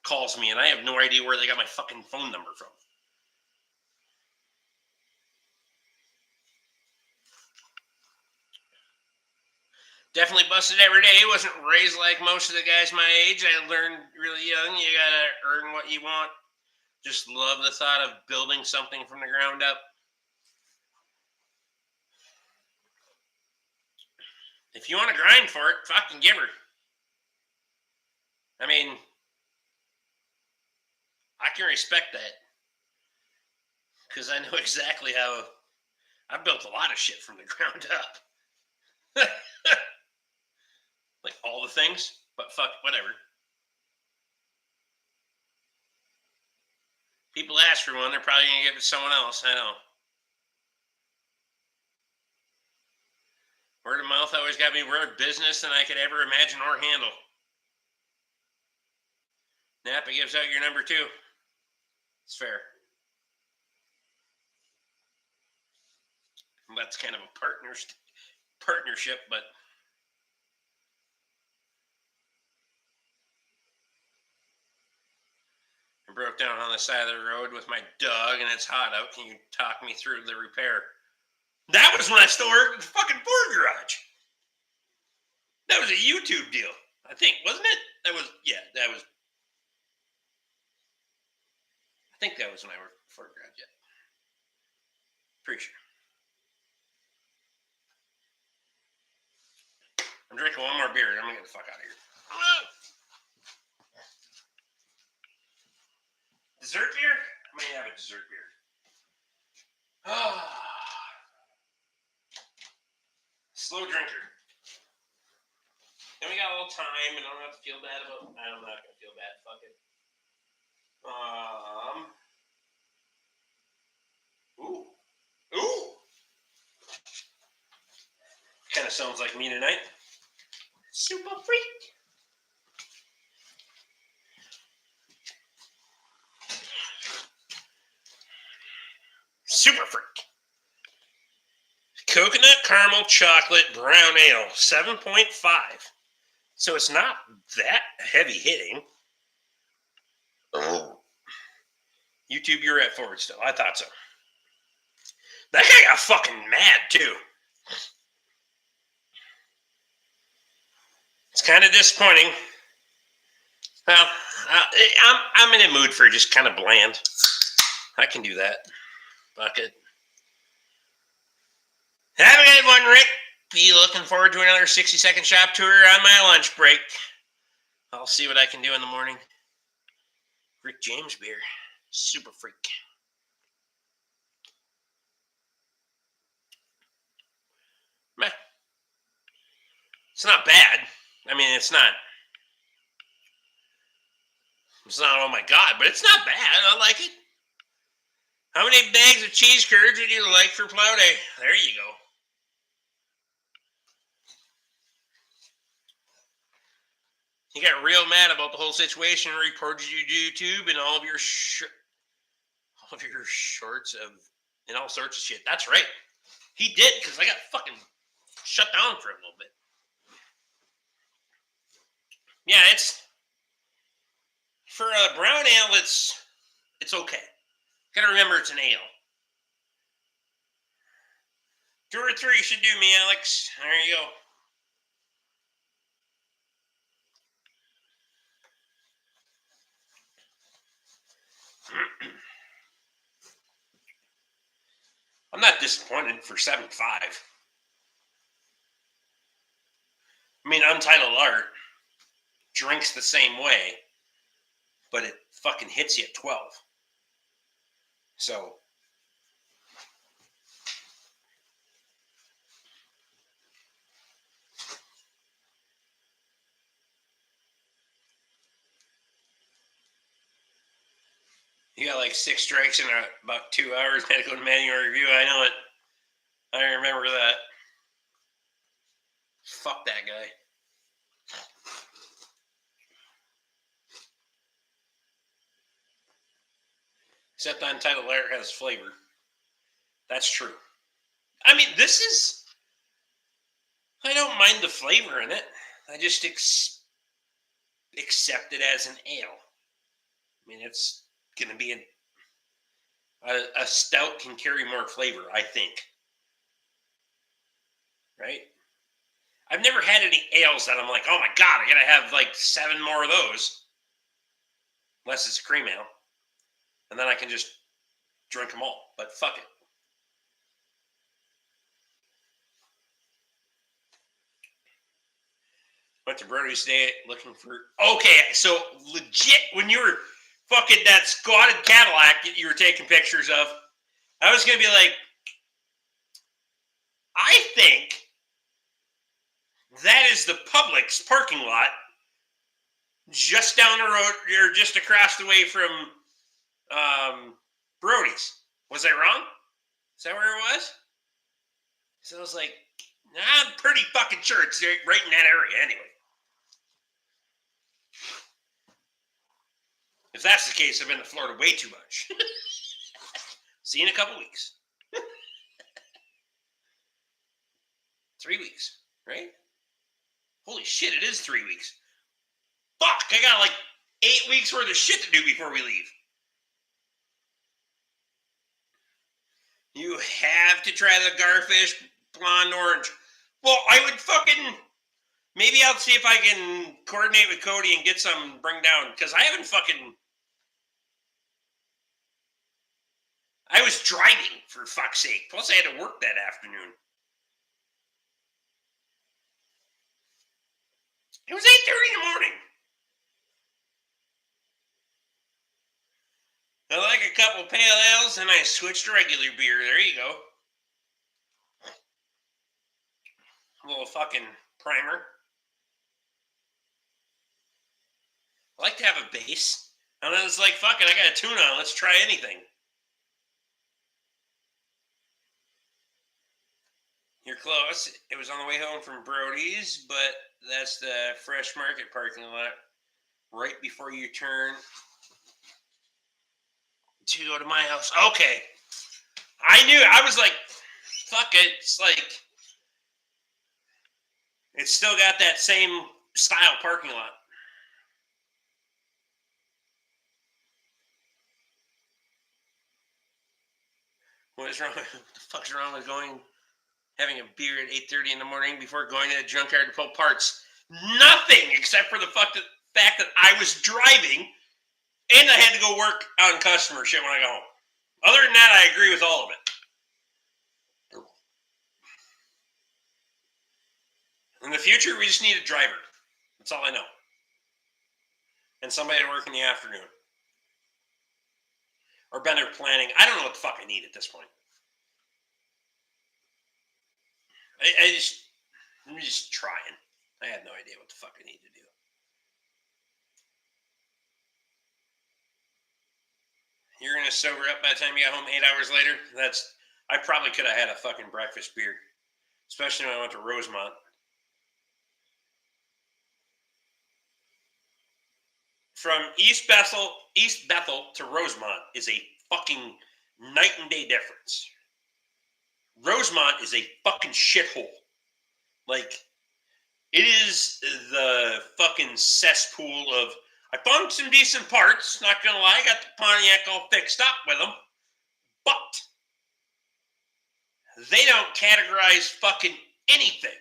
calls me, and I have no idea where they got my fucking phone number from. Definitely busted every day. Wasn't raised like most of the guys my age. I learned really young. You gotta earn what you want. Just love the thought of building something from the ground up. If you want to grind for it, fucking give her. I mean, I can respect that. Because I know exactly how I've built a lot of shit from the ground up. Like all the things, but fuck, whatever. People ask for one, they're probably going to give it to someone else. I know. Word of mouth always got me more business than I could ever imagine or handle. Napa gives out your number too. It's fair. That's kind of a partnership, but I broke down on the side of the road with my dog and it's hot out. Can you talk me through the repair? That was when I still worked at the fucking Ford garage. That was a YouTube deal, I think, wasn't it? That was I think that was when I worked at the Ford garage, yeah. Pretty sure. I'm drinking one more beer and I'm gonna get the fuck out of here. Dessert beer? I may have a dessert beer. Slow drinker. And we got a little time and I don't have to feel bad about I'm not gonna feel bad. Fuck it. Ooh. Kind of sounds like me tonight. Super freak. Super freak. Coconut caramel chocolate brown ale, 7.5. So it's not that heavy hitting. Oh. YouTube, you're at forward still. I thought so. That guy got fucking mad too. It's kind of disappointing. Well, I'm in a mood for just kind of bland. I can do that. Fuck it. Have a good one, Rick. Be looking forward to another 60-second shop tour on my lunch break. I'll see what I can do in the morning. Rick James beer. Super freak. Meh. It's not bad. I mean, it's not oh my god, but it's not bad. I like it. How many bags of cheese curds would you like for plow day? There you go. He got real mad about the whole situation, reported you to YouTube and all of your shorts and all sorts of shit. That's right. He did, because I got fucking shut down for a little bit. Yeah, it's for a brown ale. It's okay. Gotta remember it's an ale. 2 or 3 should do me, Alex. There you go. disappointed for 7.5. I mean, Untitled Art drinks the same way, but it fucking hits you at 12. So, you got like 6 strikes in about 2 hours. Had to go to manual review. I know it. I remember that. Fuck that guy. Except Untitled Art has flavor. That's true. I mean, this is... I don't mind the flavor in it. I just accept it as an ale. I mean, it's going to be a stout can carry more flavor, I think. Right? I've never had any ales that I'm like, oh my God, I got to have like 7 more of those. Unless it's a cream ale. And then I can just drink them all. But fuck it. Went to Brody's today looking for... Okay, so legit, when you were fucking that squatted Cadillac that you were taking pictures of, I was going to be like, I think that is the Publix parking lot just down the road, or just across the way from Brody's. Was I wrong? Is that where it was? So I was like, I'm pretty fucking sure it's right in that area anyway. If that's the case, I've been to Florida way too much. See you in a couple weeks. 3 weeks, right? Holy shit, it is 3 weeks. Fuck, I got like 8 weeks worth of shit to do before we leave. You have to try the Garfish Blonde Orange. Well, I would fucking... Maybe I'll see if I can coordinate with Cody and get some bring down. Because I haven't fucking... I was driving, for fuck's sake. Plus, I had to work that afternoon. It was 8:30 in the morning. I like a couple pale ales, and I switched to regular beer. There you go. A little fucking primer. I like to have a base. And then it's like, fuck it, I got a tune on. Let's try anything. You're close. It was on the way home from Brody's, but that's the Fresh Market parking lot right before you turn to go to my house. Okay. I knew. I was like, fuck it. It's like, it's still got that same style parking lot. What is wrong? What the fuck's wrong with having a beer at 8:30 in the morning before going to the junkyard to pull parts? Nothing, except for the fact that I was driving and I had to go work on customer shit when I got home. Other than that, I agree with all of it. In the future, we just need a driver. That's all I know. And somebody to work in the afternoon. Or better planning. I don't know what the fuck I need at this point. I'm just trying. I have no idea what the fuck I need to do. You're going to sober up by the time you got home 8 hours later? I probably could have had a fucking breakfast beer. Especially when I went to Rosemont. From East Bethel to Rosemont is a fucking night and day difference. Rosemont is a fucking shithole. Like, it is the fucking cesspool of... I found some decent parts, not gonna lie. I got the Pontiac all fixed up with them. But they don't categorize fucking anything.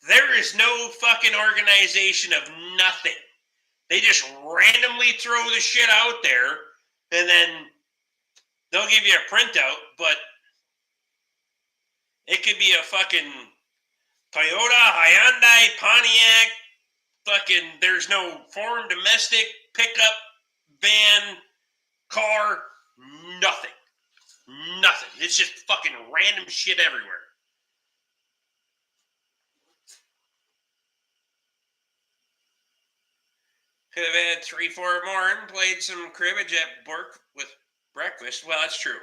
There is no fucking organization of nothing. They just randomly throw the shit out there, and then they'll give you a printout, but It could be a fucking Toyota, Hyundai, Pontiac, fucking, there's no foreign domestic pickup, van, car, nothing. Nothing. It's just fucking random shit everywhere. Could have had 3-4 more and played some cribbage at work with breakfast. Well, that's true.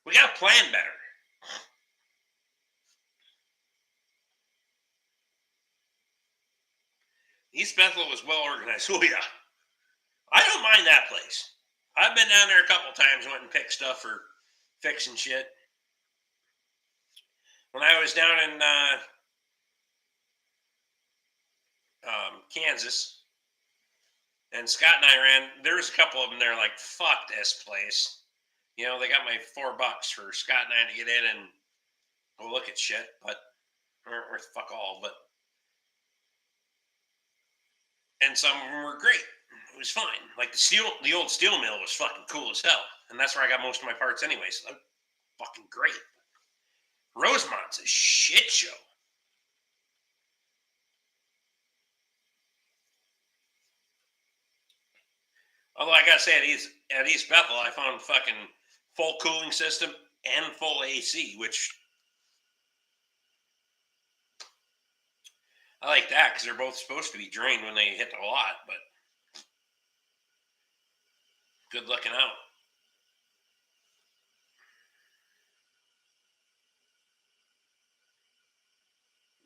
We got to plan better. East Bethel was well organized. Oh, yeah. I don't mind that place. I've been down there a couple times, went and picked stuff for fixing shit. When I was down in Kansas, and Scott and I ran, there was a couple of them there like, fuck this place. You know, they got my $4 for Scott and I to get in and go look at shit, but aren't worth fuck all. But and some of them were great. It was fine. Like the old steel mill was fucking cool as hell, and that's where I got most of my parts anyway. So fucking great. Rosemont's a shit show. Although I gotta say, at East Bethel, I found fucking full cooling system and full AC, which I like that because they're both supposed to be drained when they hit the lot, but good looking out.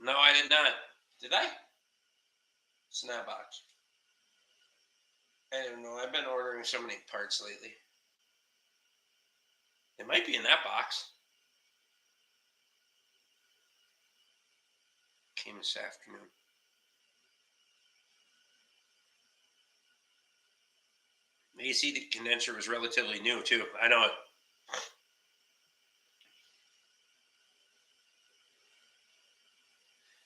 No, I did not. Did I? Snapbox. I don't know. I've been ordering so many parts lately. It might be in that box. Came this afternoon. The AC condenser was relatively new too. I know it.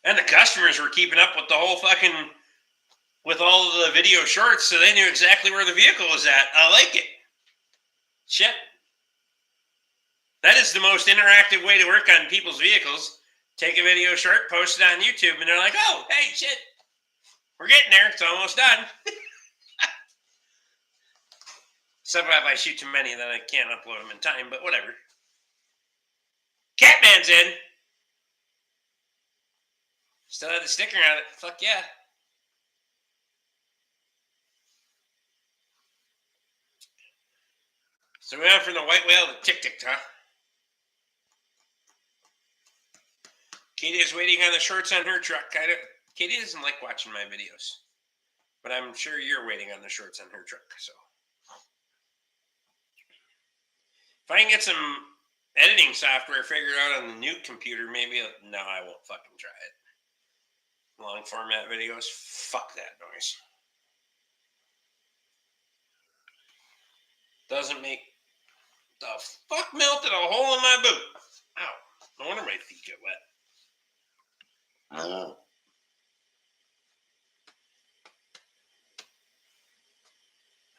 And the customers were keeping up with the whole fucking, with all of the video shorts, so they knew exactly where the vehicle was at. I like it. Shit. That is the most interactive way to work on people's vehicles. Take a video short, post it on YouTube, and they're like, oh, hey, shit. We're getting there. It's almost done. Except if I shoot too many, then I can't upload them in time, but whatever. Catman's in. Still had the sticker on it. Fuck yeah. So we went from the white whale to Tic-Tic, huh? Katie is waiting on the shorts on her truck. Katie doesn't like watching my videos, but I'm sure you're waiting on the shorts on her truck. So if I can get some editing software figured out on the new computer, maybe. No, I won't fucking try it. Long format videos, fuck that noise. Doesn't make the fuck melted a hole in my boot. Ow! No wonder my feet get wet. I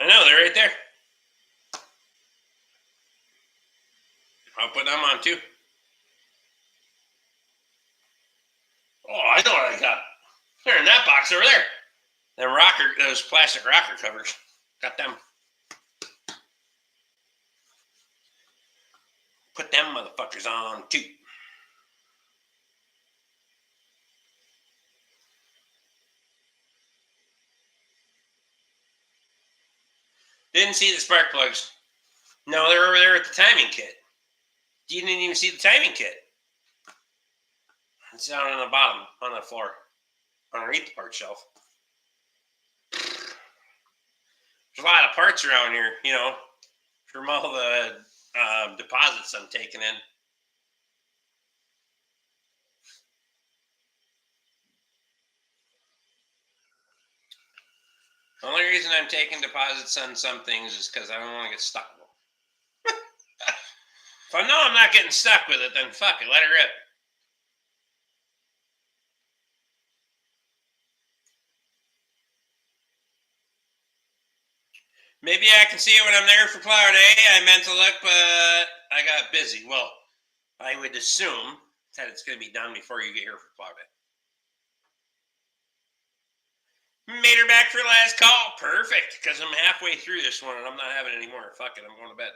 know, they're right there. I'll put them on too. Oh, I know what I got. They're in that box over there. Those plastic rocker covers. Got them. Put them motherfuckers on too. Didn't see the spark plugs. No, they're over there at the timing kit. You didn't even see the timing kit. It's down on the bottom, on the floor, underneath the part shelf. There's a lot of parts around here, you know, from all the deposits I'm taking in. The only reason I'm taking deposits on some things is because I don't want to get stuck with them. If I know I'm not getting stuck with it, then fuck it, let it rip. Maybe I can see it when I'm there for plow day. I meant to look, but I got busy. Well, I would assume that it's going to be done before you get here for plow day. Made her back for last call. Perfect, because I'm halfway through this one and I'm not having any more. Fuck it, I'm going to bed.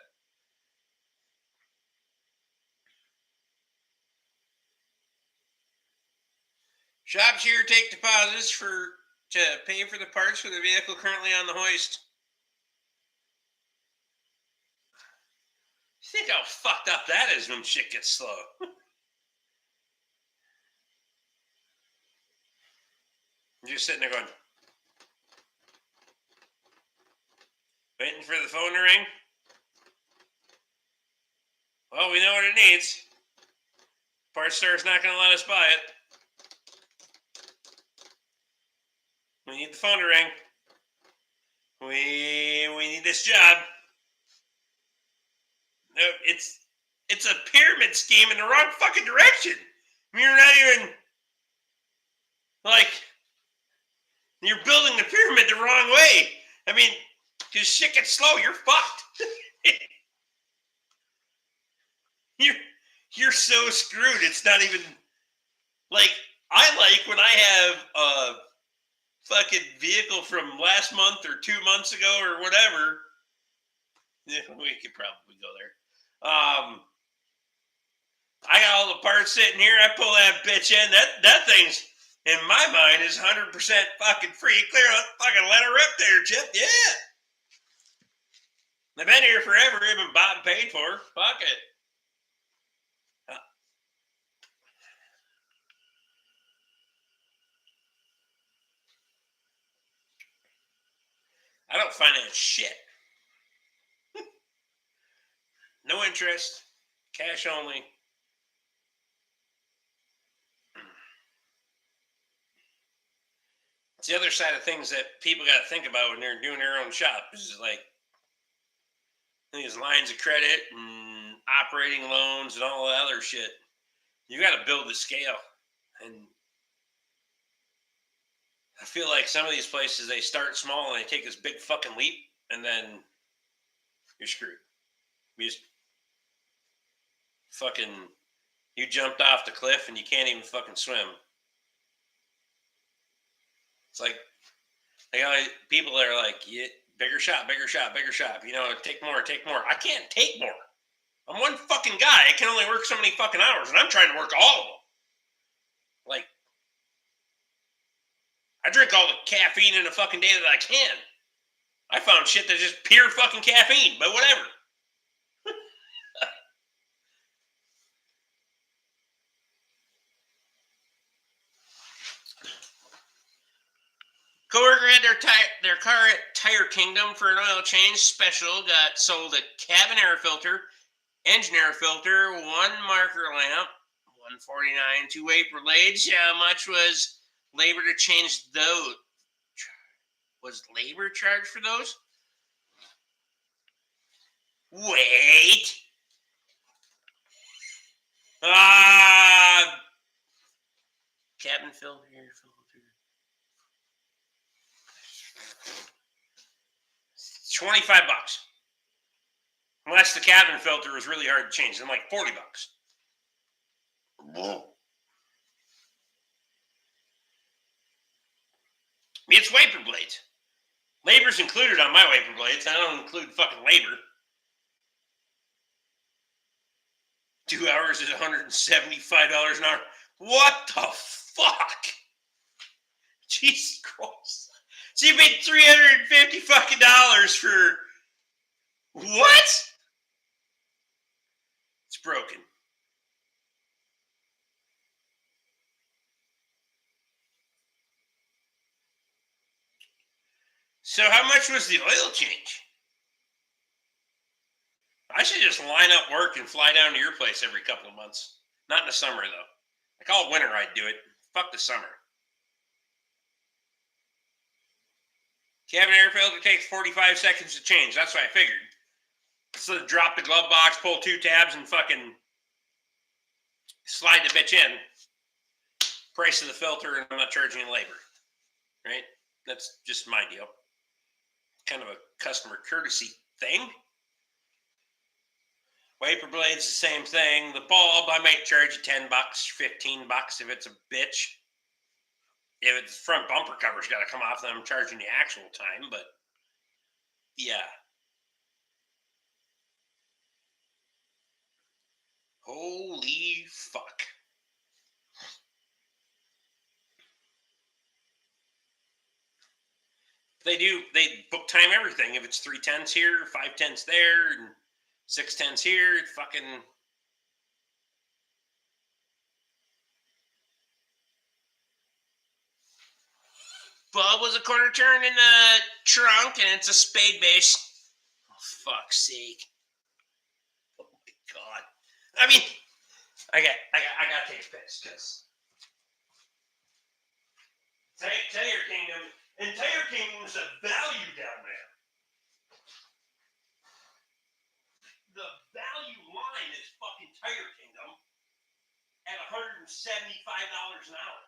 Shops here take deposits to pay for the parts for the vehicle currently on the hoist. Think how fucked up that is when shit gets slow. You're just sitting there going, waiting for the phone to ring. Well, we know what it needs. Parts store's not going to let us buy it. We need the phone to ring. We need this job. No, it's a pyramid scheme in the wrong fucking direction. You're not even like you're building the pyramid the wrong way. I mean, because shit gets slow, you're fucked. You're so screwed. It's not even like I like when I have a fucking vehicle from last month or 2 months ago or whatever. Yeah, we could probably go there. I got all the parts sitting here. I pull that bitch in. That thing's in my mind is 100% fucking free. Clear up, fucking let her rip there, Chip. Yeah. They've been here forever. They've been bought and paid for. Fuck it. I don't finance shit. No interest. Cash only. It's the other side of things that people got to think about when they're doing their own shop. This is like these lines of credit and operating loans and all the other shit. You got to build the scale. And I feel like some of these places, they start small and they take this big fucking leap, and then you're screwed. You just fucking, you jumped off the cliff and you can't even fucking swim. It's like people are like, yeah, bigger shop, bigger shop, bigger shop. You know, take more, take more. I can't take more. I'm one fucking guy. I can only work so many fucking hours, and I'm trying to work all of them. Like, I drink all the caffeine in a fucking day that I can. I found shit that's just pure fucking caffeine, but whatever. Coworker had their car at Tire Kingdom for an oil change special. Got sold a cabin air filter, engine air filter, one marker lamp, $149, 2 apron blades. How much was labor to change those? Was labor charged for those? Wait. Cabin filter, air filter. $25. Unless the cabin filter was really hard to change, then like $40. Whoa. It's wiper blades. Labor's included on my wiper blades. I don't include fucking labor. 2 hours is $175 an hour. What the fuck? Jesus Christ. So you paid $350 fucking dollars for what? It's broken. So how much was the oil change? I should just line up work and fly down to your place every couple of months. Not in the summer, though. Like all winter, I'd do it. Fuck the summer. Cabin air filter takes 45 seconds to change. That's what I figured. So drop the glove box, pull 2 tabs, and fucking slide the bitch in. Price of the filter, and I'm not charging labor. Right? That's just my deal. kind of a customer courtesy thing. Wiper blade's the same thing. The bulb, I might charge you $10, $15 if it's a bitch. If it's front bumper cover's got to come off, then I'm charging the actual time. But yeah. Holy fuck. They book time everything. If it's 3/10 here, 5/10 there, and 6/10 here, fucking. Bulb was a quarter turn in the trunk, and it's a spade base. Oh, fuck's sake. Oh my god. I mean, I gotta take a piss, because Tire Kingdom, and Tire Kingdom's a value down there. The value line is fucking Tire Kingdom at $175 an hour.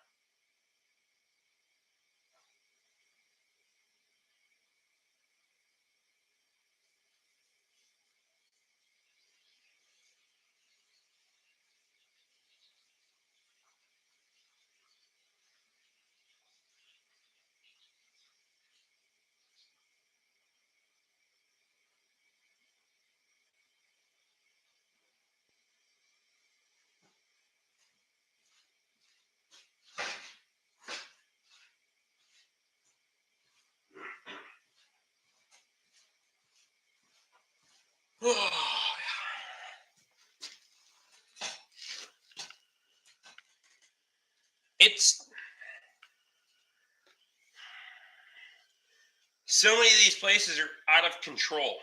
It's so many of these places are out of control.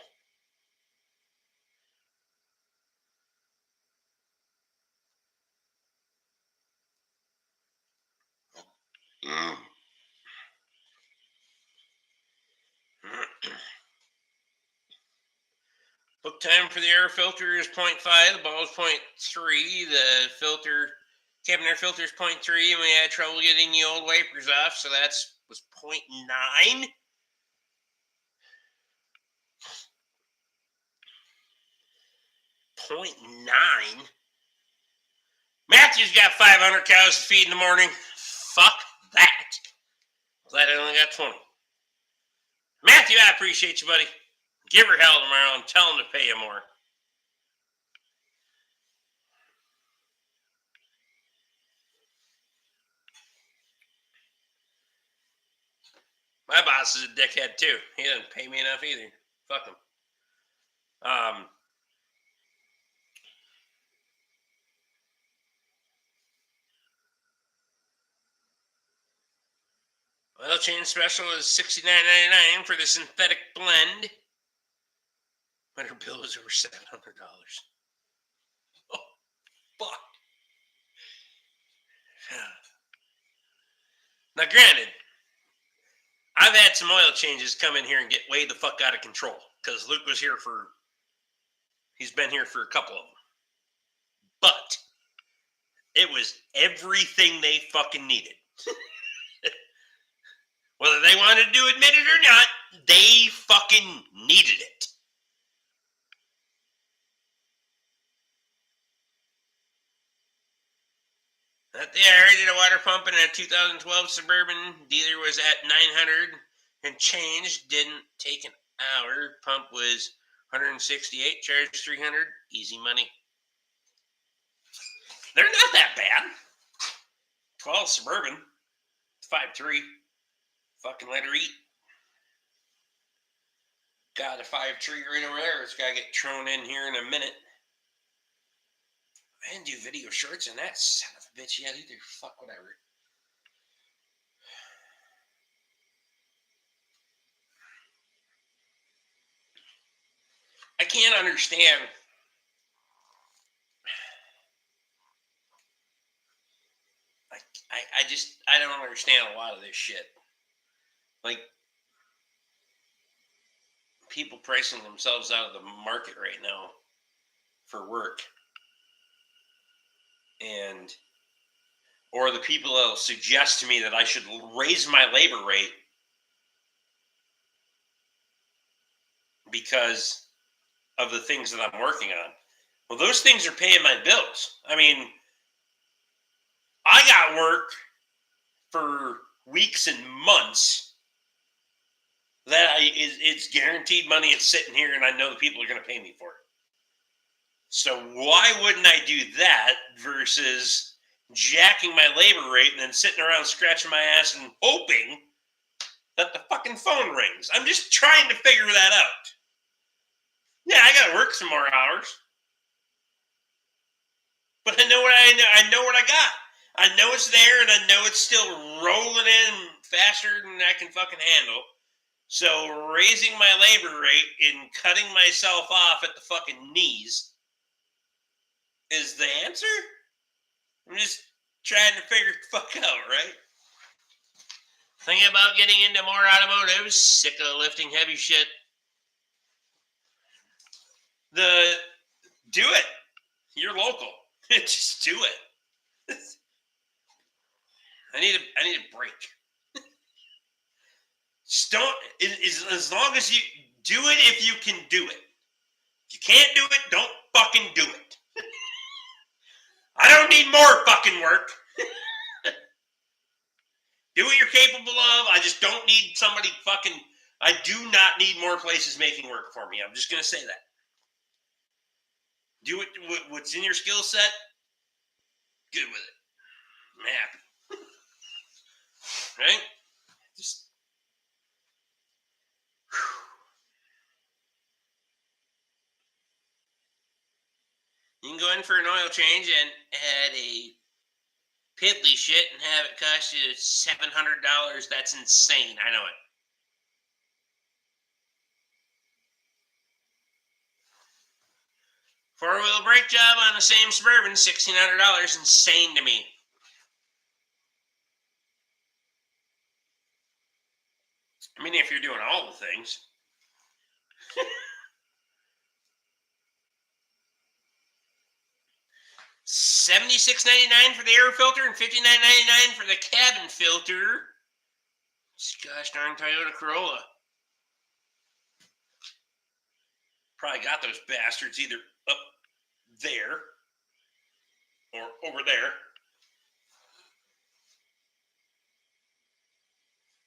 Book time for the air filter is 0.5. The ball is 0.3. The cabin air filter is 0.3, and we had trouble getting the old wipers off, so that was 0.9. .9. Matthew's got 500 cows to feed in the morning. Fuck that. Glad I only got 20. Matthew, I appreciate you, buddy. Give her hell tomorrow and tell him to pay you more. My boss is a dickhead too. He doesn't pay me enough either. Fuck him. Oil change special is $69.99 for the synthetic blend. But her bill is over $700. Oh, fuck. Now, granted, I've had some oil changes come in here and get way the fuck out of control, because Luke was here he's been here for a couple of them. But it was everything they fucking needed. Whether they wanted to admit it or not, they fucking needed it. At the I did a water pump in a 2012 Suburban. Dealer was at 900 and change. Didn't take an hour. Pump was 168. Charged 300. Easy money. They're not that bad. 12 Suburban. 5.3. Fucking let her eat. Got a 5.3 right over there. It's got to get thrown in here in a minute. I didn't do video shorts on that son of a bitch yet either. Fuck, whatever. I can't understand. I don't understand a lot of this shit. Like, people pricing themselves out of the market right now for work. Or the people that will suggest to me that I should raise my labor rate because of the things that I'm working on. Well, those things are paying my bills. I mean, I got work for weeks and months that it's guaranteed money. It's sitting here, and I know the people are going to pay me for it. So why wouldn't I do that versus jacking my labor rate and then sitting around scratching my ass and hoping that the fucking phone rings? I'm just trying to figure that out. Yeah, I got to work some more hours, but I know what I know what I got. I know it's there, and I know it's still rolling in faster than I can fucking handle. So raising my labor rate and cutting myself off at the fucking knees is the answer? I'm just trying to figure the fuck out, right? Thinking about getting into more automotive, sick of lifting heavy shit. Do it. You're local. Just do it. I need a break. Just don't. As long as you do it, if you can do it. If you can't do it, don't fucking do it. I don't need more fucking work. Do what you're capable of. I just don't need somebody fucking. I do not need more places making work for me. I'm just gonna say that. Do what's in your skill set. Good with it. I'm happy. Right? Just. You can go in for an oil change and add a piddly shit and have it cost you $700. That's insane. I know it. Four-wheel brake job on the same Suburban, $1,600. Insane to me. I mean, if you're doing all the things. $76.99 for the air filter and $59.99 for the cabin filter. Gosh darn Toyota Corolla. Probably got those bastards either up there or over there.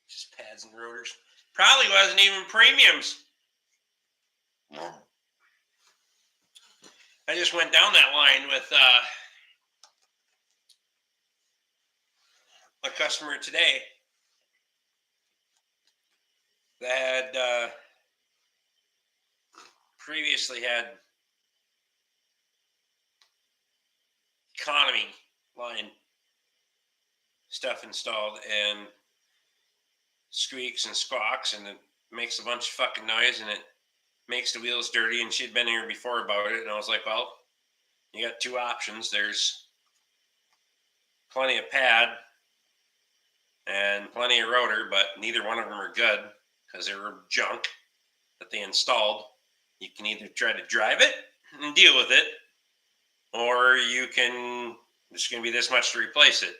Just pads and rotors. Probably wasn't even premiums. I just went down that line with a customer today that had previously had economy line stuff installed and squeaks and squawks and it makes a bunch of fucking noise and it makes the wheels dirty, and she'd been here before about it, and I was like, well, you got two options. There's plenty of pad and plenty of rotor, but neither one of them are good because they were junk that they installed. You can either try to drive it and deal with it, or you can, there's going to be this much to replace it.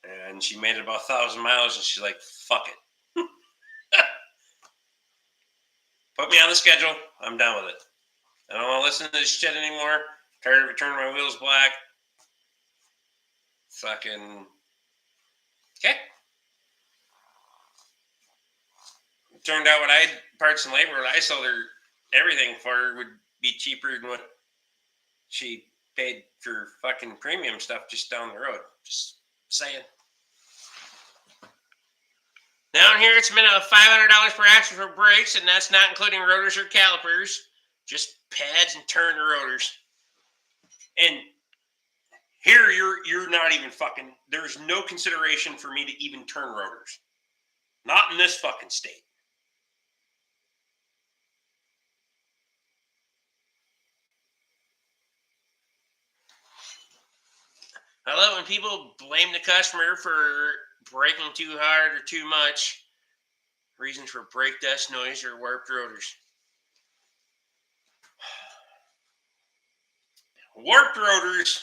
And she made it about 1,000 miles, and she's like, fuck it. Put me on the schedule. I'm done with it. I don't want to listen to this shit anymore. Tired of turning my wheels black. Fucking. Okay. It turned out what I had parts and labor, what I sold her everything for would be cheaper than what she paid for fucking premium stuff just down the road. Just saying. Down here, it's been $500 per axle for brakes, and that's not including rotors or calipers. Just pads and turn rotors. And here, you're not even fucking. There's no consideration for me to even turn rotors. Not in this fucking state. I love when people blame the customer for braking too hard or too much. Reasons for brake dust, noise, or warped rotors. Warped rotors,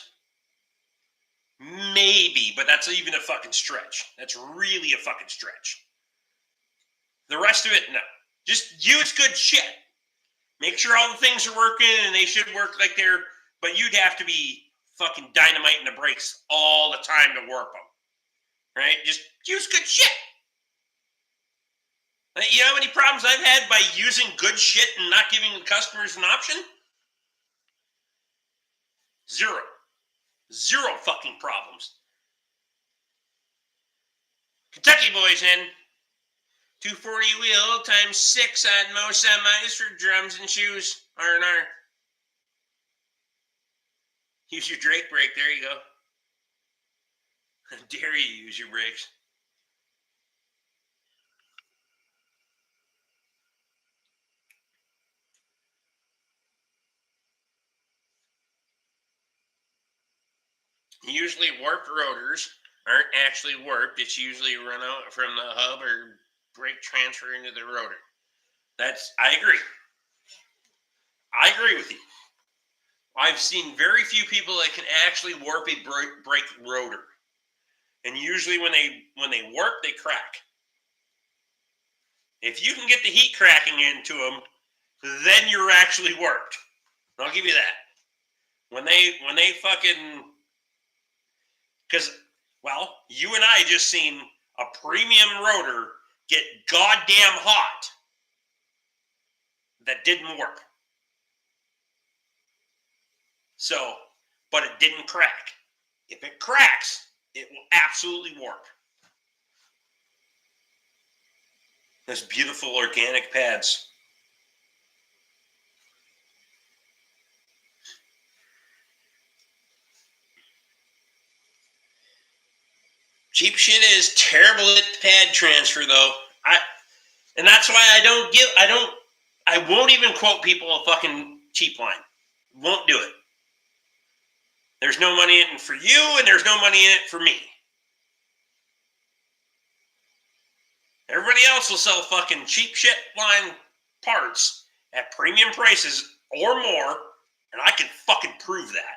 maybe, but that's even a fucking stretch. That's really a fucking stretch. The rest of it, no. Just use good shit. Make sure all the things are working, and they should work like they're. But you'd have to be fucking dynamiting the brakes all the time to warp them, right? Just use good shit. You know how many problems I've had by using good shit and not giving the customers an option? Zero. Zero fucking problems. Kentucky boys in. 240 wheel times 6 on most semis for drums and shoes. R&R. Use your Drake brake. There you go. How dare you use your brakes? Usually warped rotors aren't actually warped. It's usually run out from the hub or brake transfer into the rotor. I agree. I agree with you. I've seen very few people that can actually warp a brake rotor. And usually when they warp, they crack. If you can get the heat cracking into them, then you're actually warped. I'll give you that. When they fucking, because, well, you and I just seen a premium rotor get goddamn hot that didn't work. So, but it didn't crack. If it cracks, it will absolutely warp. Those beautiful organic pads. Cheap shit is terrible at pad transfer, though. And that's why I won't even quote people a fucking cheap line. Won't do it. There's no money in it for you, and there's no money in it for me. Everybody else will sell fucking cheap shit line parts at premium prices or more, and I can fucking prove that.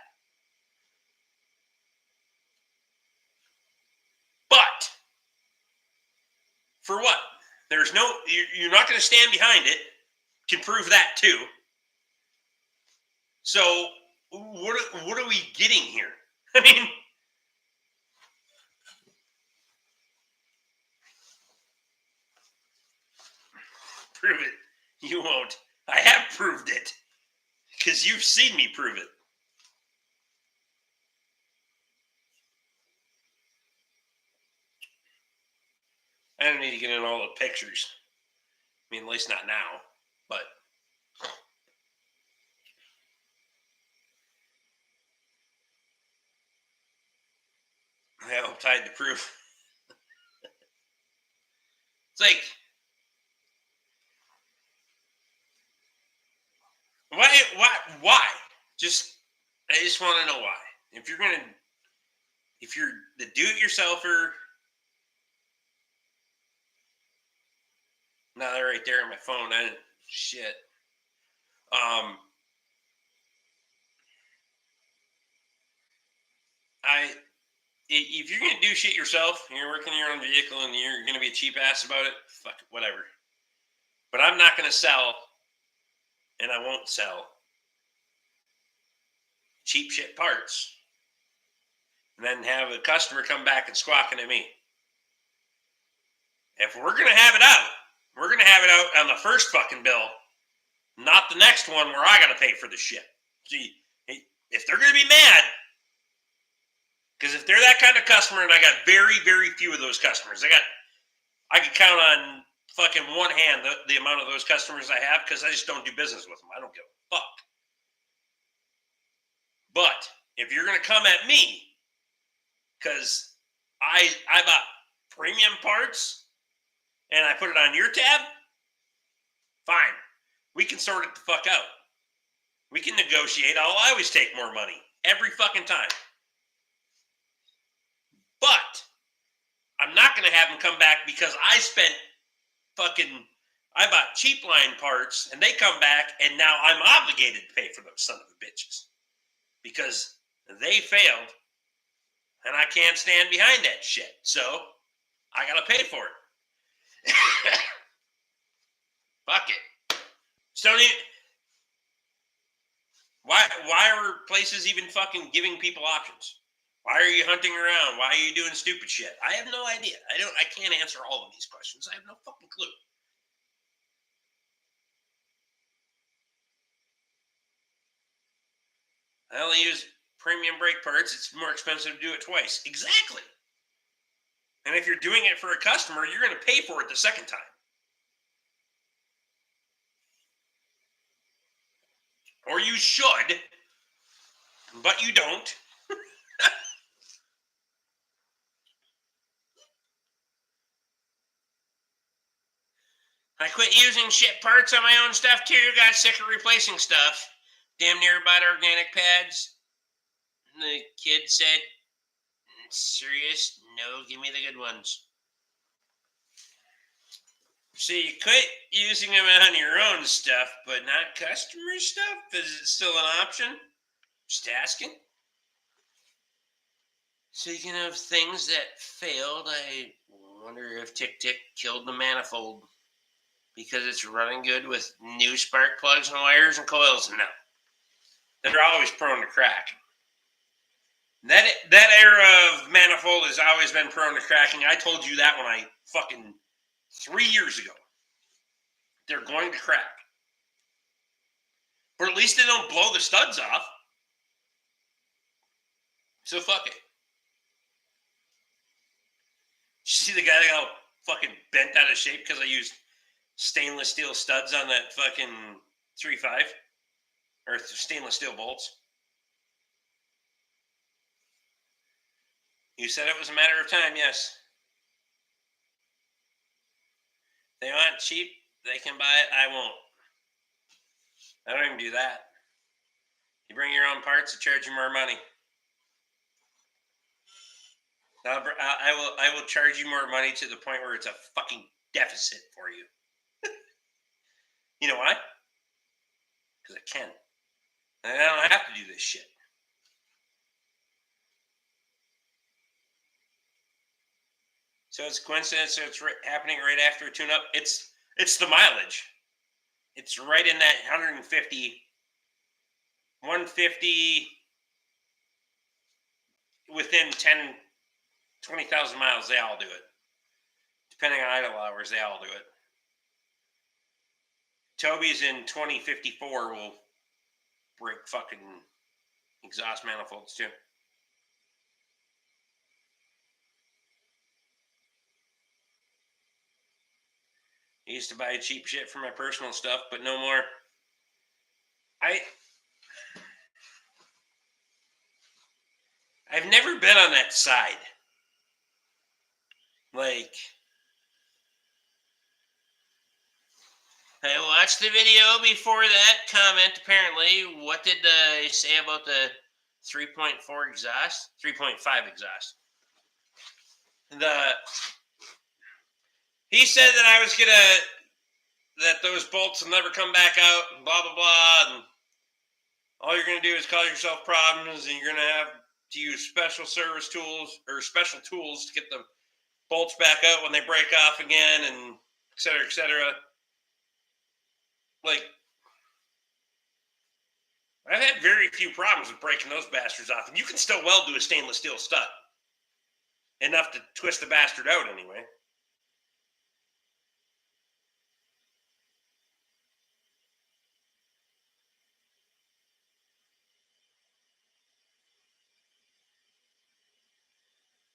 But for what? You're not going to stand behind it. Can prove that too. So what are we getting here? I mean, prove it. You won't. I have proved it because you've seen me prove it. I don't need to get in all the pictures. I mean, at least not now, but I hope tied to proof. It's like, why? I just want to know why. If you're the do-it-yourselfer, now they're right there on my phone. Shit. If you're gonna do shit yourself, and you're working your own vehicle, and you're gonna be a cheap ass about it, fuck it, whatever. But I'm not gonna sell, and I won't sell cheap shit parts, and then have a customer come back and squawking at me. If we're gonna have it out, we're gonna have it out on the first fucking bill, not the next one where I gotta pay for the shit. See, if they're gonna be mad. Because if they're that kind of customer, and I got very, very few of those customers, I can count on fucking one hand the amount of those customers I have, because I just don't do business with them. I don't give a fuck. But if you're going to come at me because I bought premium parts and I put it on your tab, fine. We can sort it the fuck out. We can negotiate. I'll always take more money every fucking time. But I'm not going to have them come back because I bought cheap line parts, and they come back, and now I'm obligated to pay for those son of a bitches because they failed, and I can't stand behind that shit. So I got to pay for it. Fuck it. So Why are places even fucking giving people options? Why are you hunting around? Why are you doing stupid shit? I have no idea. I can't answer all of these questions. I have no fucking clue. I only use premium brake parts. It's more expensive to do it twice. Exactly. And if you're doing it for a customer, you're going to pay for it the second time. Or you should, but you don't. I quit using shit parts on my own stuff too. Got sick of replacing stuff. Damn near bought organic pads. The kid said, "Serious? No, give me the good ones." So you quit using them on your own stuff, but not customer stuff? Is it still an option? Just asking. Speaking of things that failed, I wonder if Tic killed the manifold because it's running good with new spark plugs and wires and coils and now. They're always prone to crack. That era of manifold has always been prone to cracking. I told you that when I fucking 3 years ago. They're going to crack. Or at least they don't blow the studs off. So fuck it. You see the guy that got fucking bent out of shape because I used stainless steel studs on that fucking 3.5? Or stainless steel bolts? You said it was a matter of time, yes. They want cheap, they can buy it, I won't. I don't even do that. You bring your own parts, I charge you more money. I will charge you more money to the point where it's a fucking deficit for you. You know why? Because I can. And I don't have to do this shit. So it's a coincidence. So it's happening right after a tune-up. It's the mileage. It's right in that 150 within 10, 20,000 miles. They all do it. Depending on idle hours, they all do it. Toby's in 2054 will break fucking exhaust manifolds too. I used to buy cheap shit for my personal stuff, but no more. I've never been on that side. Like, I watched the video before that comment, apparently. What did he say about the 3.4 exhaust? 3.5 exhaust. He said that I was that those bolts will never come back out, and blah, blah, blah, and all you're going to do is cause yourself problems, and you're going to have to use special service tools, or special tools to get the bolts back out when they break off again, and et cetera, et cetera. Like, I've had very few problems with breaking those bastards off, and you can still weld to a stainless steel stud. Enough to twist the bastard out anyway.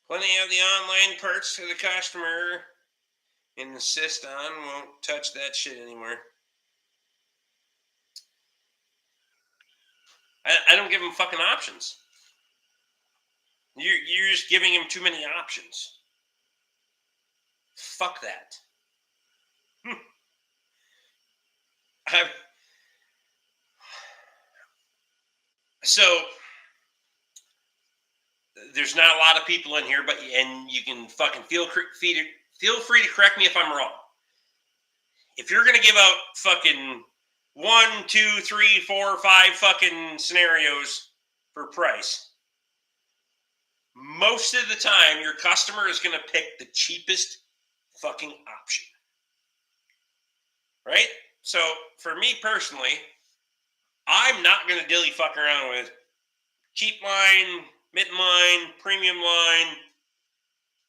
Plenty of the online parts to the customer insist on won't touch that shit anymore. I don't give them fucking options. You're just giving them too many options. Fuck that. So there's not a lot of people in here, and you can fucking feel free to correct me if I'm wrong. If you're gonna give out fucking 1, 2, 3, 4, 5 fucking scenarios for price, most of the time your customer is gonna pick the cheapest fucking option, right? So for me personally, I'm not going to dilly fuck around with cheap line, mid line, premium line.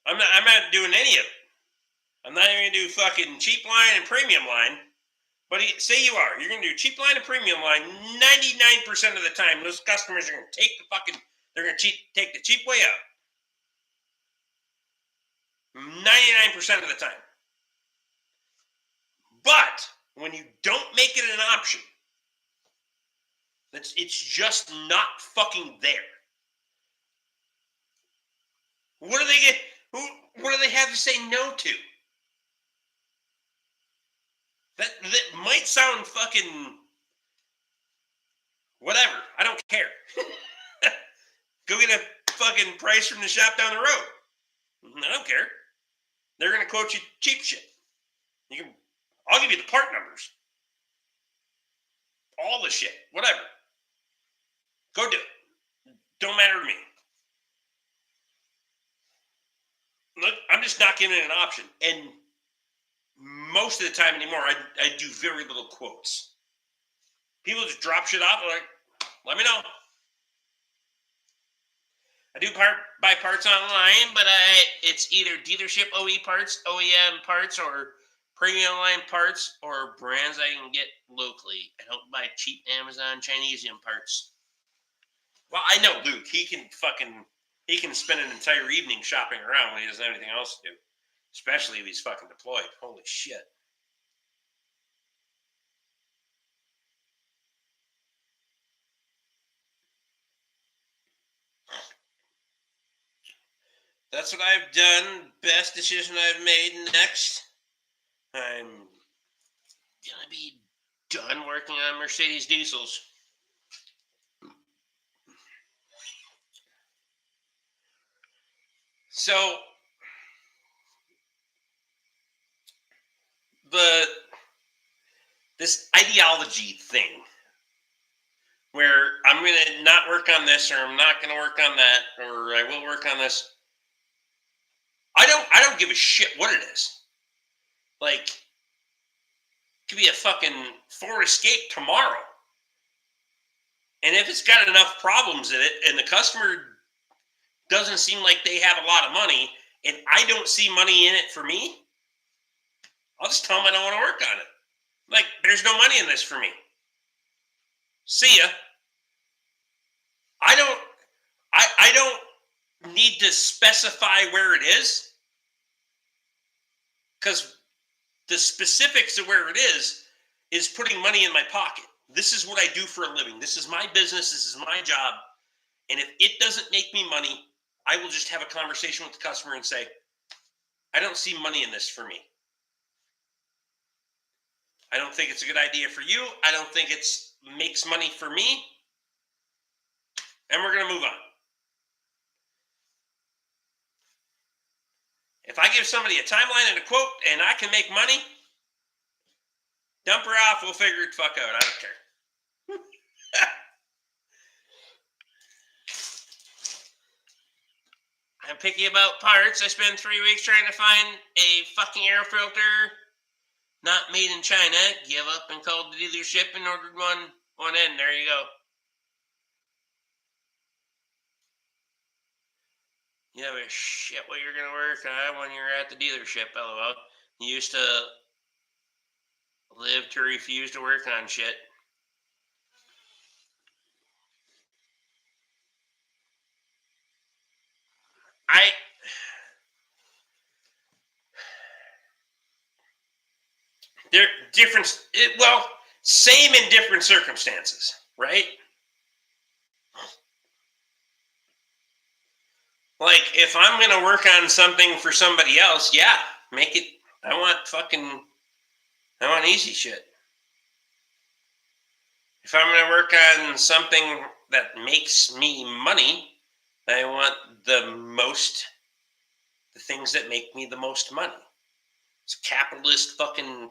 I'm not doing any of it. I'm not even going to do fucking cheap line and premium line. But say you are. You're going to do cheap line and premium line. 99% of the time, those customers are going to take the fucking, they're going to take the cheap way out. 99% of the time. But when you don't make it an option, it's just not fucking there. What do they get? What do they have to say no to? That might sound fucking whatever. I don't care. Go get a fucking price from the shop down the road. I don't care. They're gonna quote you cheap shit. I'll give you the part numbers. All the shit. Whatever. Go do it. Don't matter to me. Look, I'm just not giving it an option. And most of the time anymore, I do very little quotes. People just drop shit off. Like, let me know. I do buy parts online, but it's either dealership OE parts, OEM parts, or premium line parts, or brands I can get locally. I don't buy cheap Amazon Chinesian parts. Well, I know Luke. He can spend an entire evening shopping around when he doesn't have anything else to do. Especially if he's fucking deployed. Holy shit. That's what I've done. Best decision I've made. Next, I'm gonna be done working on Mercedes diesels. So this ideology thing, where I'm gonna not work on this, or I'm not gonna work on that, or I will work on this. I don't give a shit what it is. Like, it could be a fucking Ford Escape tomorrow. And if it's got enough problems in it and the customer doesn't seem like they have a lot of money and I don't see money in it for me, I'll just tell them I don't want to work on it. Like, there's no money in this for me. See ya. I don't need to specify where it is, because the specifics of where it is putting money in my pocket. This is what I do for a living. This is my business. This is my job. And if it doesn't make me money, I will just have a conversation with the customer and say, I don't see money in this for me. I don't think it's a good idea for you. I don't think it makes money for me. And we're going to move on. If I give somebody a timeline and a quote and I can make money, dump her off. We'll figure it the fuck out. I don't care. I'm picky about parts. I spent 3 weeks trying to find a fucking air filter not made in China. Give up and called the dealership and ordered one in. There you go. You have a shit what you're going to work on when you're at the dealership, LOL. You used to live to refuse to work on shit. They're different. Same in different circumstances, right? Like, if I'm going to work on something for somebody else, yeah, make it. I want easy shit. If I'm going to work on something that makes me money, I want the things that make me the most money. It's capitalist fucking.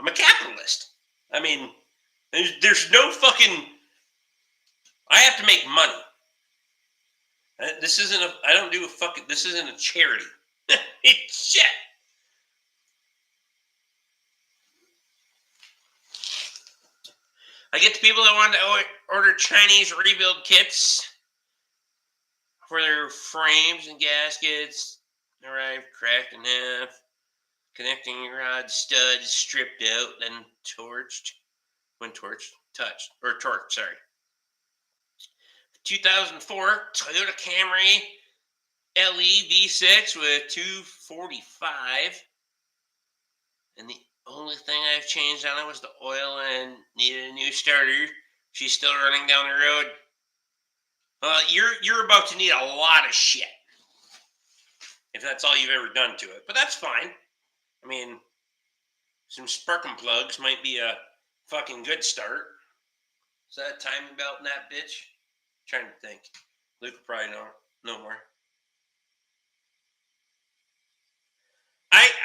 I'm a capitalist. I mean, there's no fucking. I have to make money. This isn't a. I don't do a fucking. This isn't a charity. It's shit. I get the people that want to order Chinese rebuild kits for their frames and gaskets. Arrive cracked in half. Connecting rod studs stripped out, then torched. When torched, touched. Or torqued, sorry. 2004 Toyota Camry LE V6 with 245. And the only thing I've changed on it was the oil and needed a new starter. She's still running down the road. Well, you're about to need a lot of shit if that's all you've ever done to it. But that's fine. I mean, some sparking plugs might be a fucking good start. Is that a timing belt in that bitch? I'm trying to think. Luke will probably know more.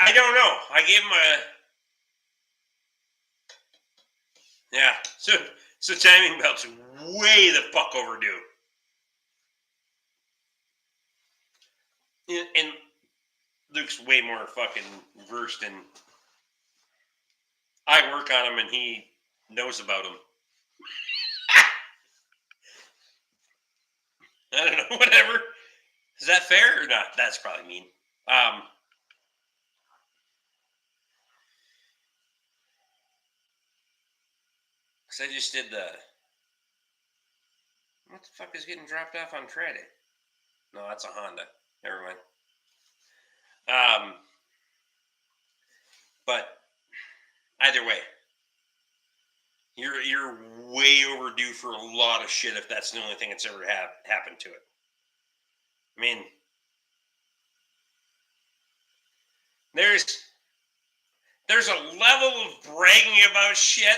I don't know. I gave him a... Yeah. So timing belt's way the fuck overdue. And Luke's way more fucking versed in... I work on him and he knows about him. I don't know, whatever. Is that fair or not? That's probably mean. Because I just did the... What the fuck is getting dropped off on Friday? No, that's a Honda. Never mind. But either way, you're way overdue for a lot of shit if that's the only thing that's ever happened to it. I mean, there's a level of bragging about shit.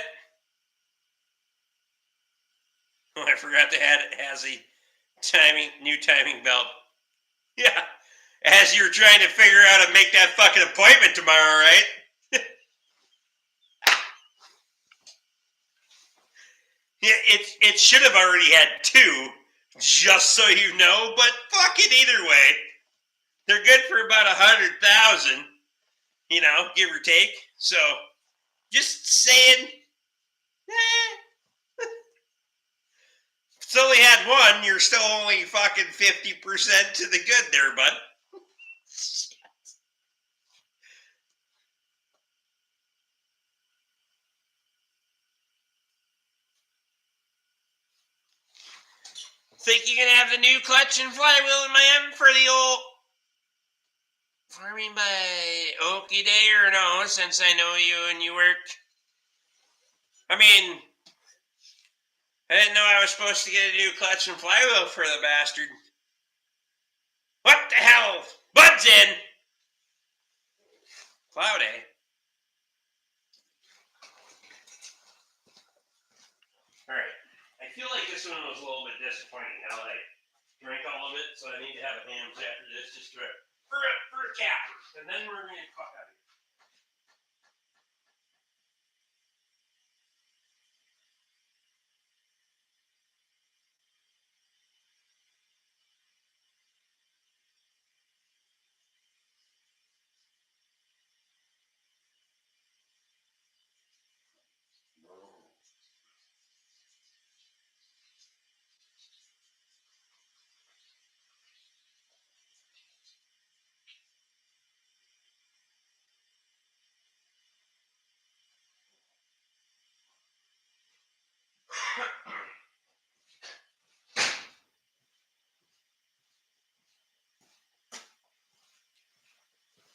Oh, I forgot to add it has a new timing belt. Yeah, as you're trying to figure out how to make that fucking appointment tomorrow, right? Yeah, it should have already had 2, just so you know. But fuck it, either way, they're good for about 100,000, give or take. So, just saying. If it's only had 1, you're still only fucking 50% to the good there, bud. Think you can have the new clutch and flywheel in Miami for the old farming by Okie Day or no, since I know you and you work? I mean, I didn't know I was supposed to get a new clutch and flywheel for the bastard. What the hell? Bud's in! Cloud, eh? Alright. I feel like this one was a little bit disappointing now that I drank all of it, so I need to have a Hamm's after this just for a cap. And then we're going to get fuck out of here.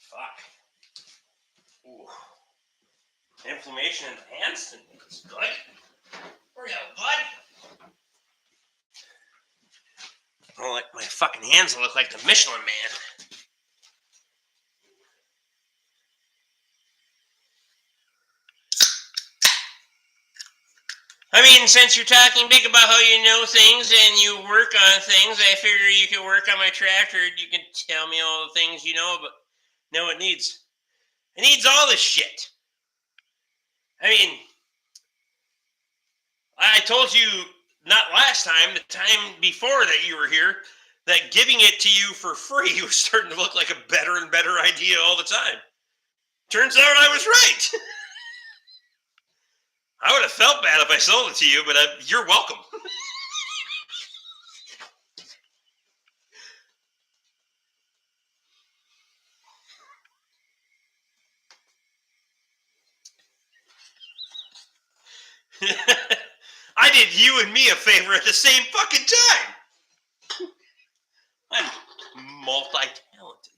Fuck. Ooh. Inflammation in the hands? It's good. Where you at, bud? Oh, like my fucking hands look like the Michelin Man. I mean, since you're talking big about how you know things and you work on things, I figure you can work on my tractor and you can tell me all the things you know about. No, it needs all this shit. I mean, I told you not last time, the time before that you were here, that giving it to you for free was starting to look like a better and better idea all the time. Turns out I was right. I would have felt bad if I sold it to you, but you're welcome. I did you and me a favor at the same fucking time. I'm multi-talented.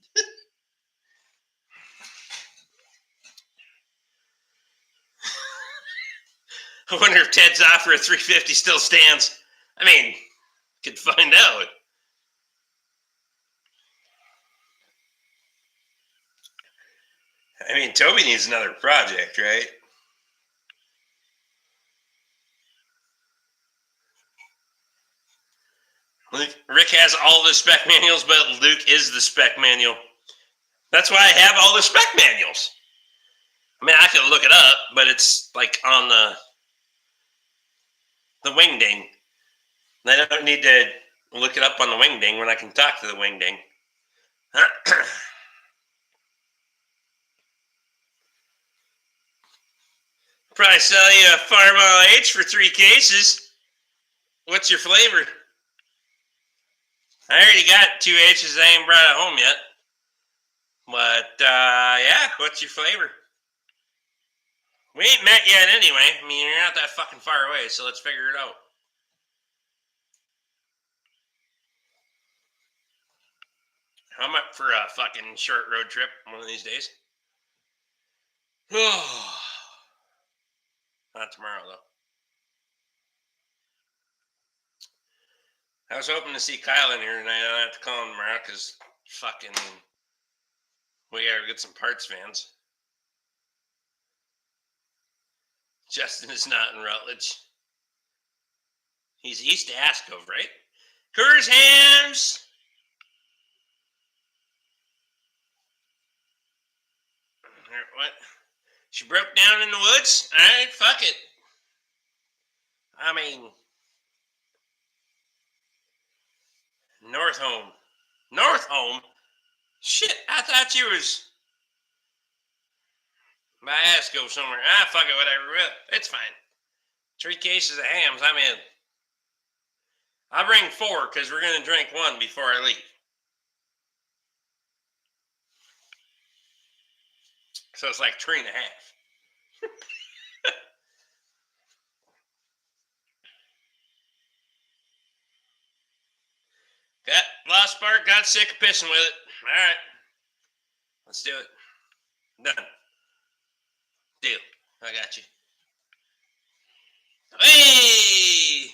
I wonder if Ted's offer of $350 still stands. I mean, could find out. I mean, Toby needs another project, right? Rick has all the spec manuals, but Luke is the spec manual. That's why I have all the spec manuals. I mean, I can look it up, but it's like on the wingding. I don't need to look it up on the wingding when I can talk to the wingding. Probably sell you a Farmall H for 3 cases. What's your flavor? I already got 2 H's. I ain't brought it home yet. But, yeah, what's your flavor? We ain't met yet anyway. I mean, you're not that fucking far away, so let's figure it out. I'm up for a fucking short road trip one of these days. Not tomorrow, though. I was hoping to see Kyle in here tonight. I don't have to call him tomorrow because fucking we gotta get some parts vans. Justin is not in Rutledge. He's east of Ascove, right? Coors Hams! What? She broke down in the woods? Alright, fuck it. I mean, North Home. North Home? Shit, I thought you was by Ascove somewhere. Fuck it, whatever. It's fine. 3 cases of hams, I'm in. I'll bring 4 because we're going to drink 1 before I leave. So it's like 3.5. Got lost spark, got sick of pissing with it. Alright. Let's do it. Done. Deal. I got you. Hey!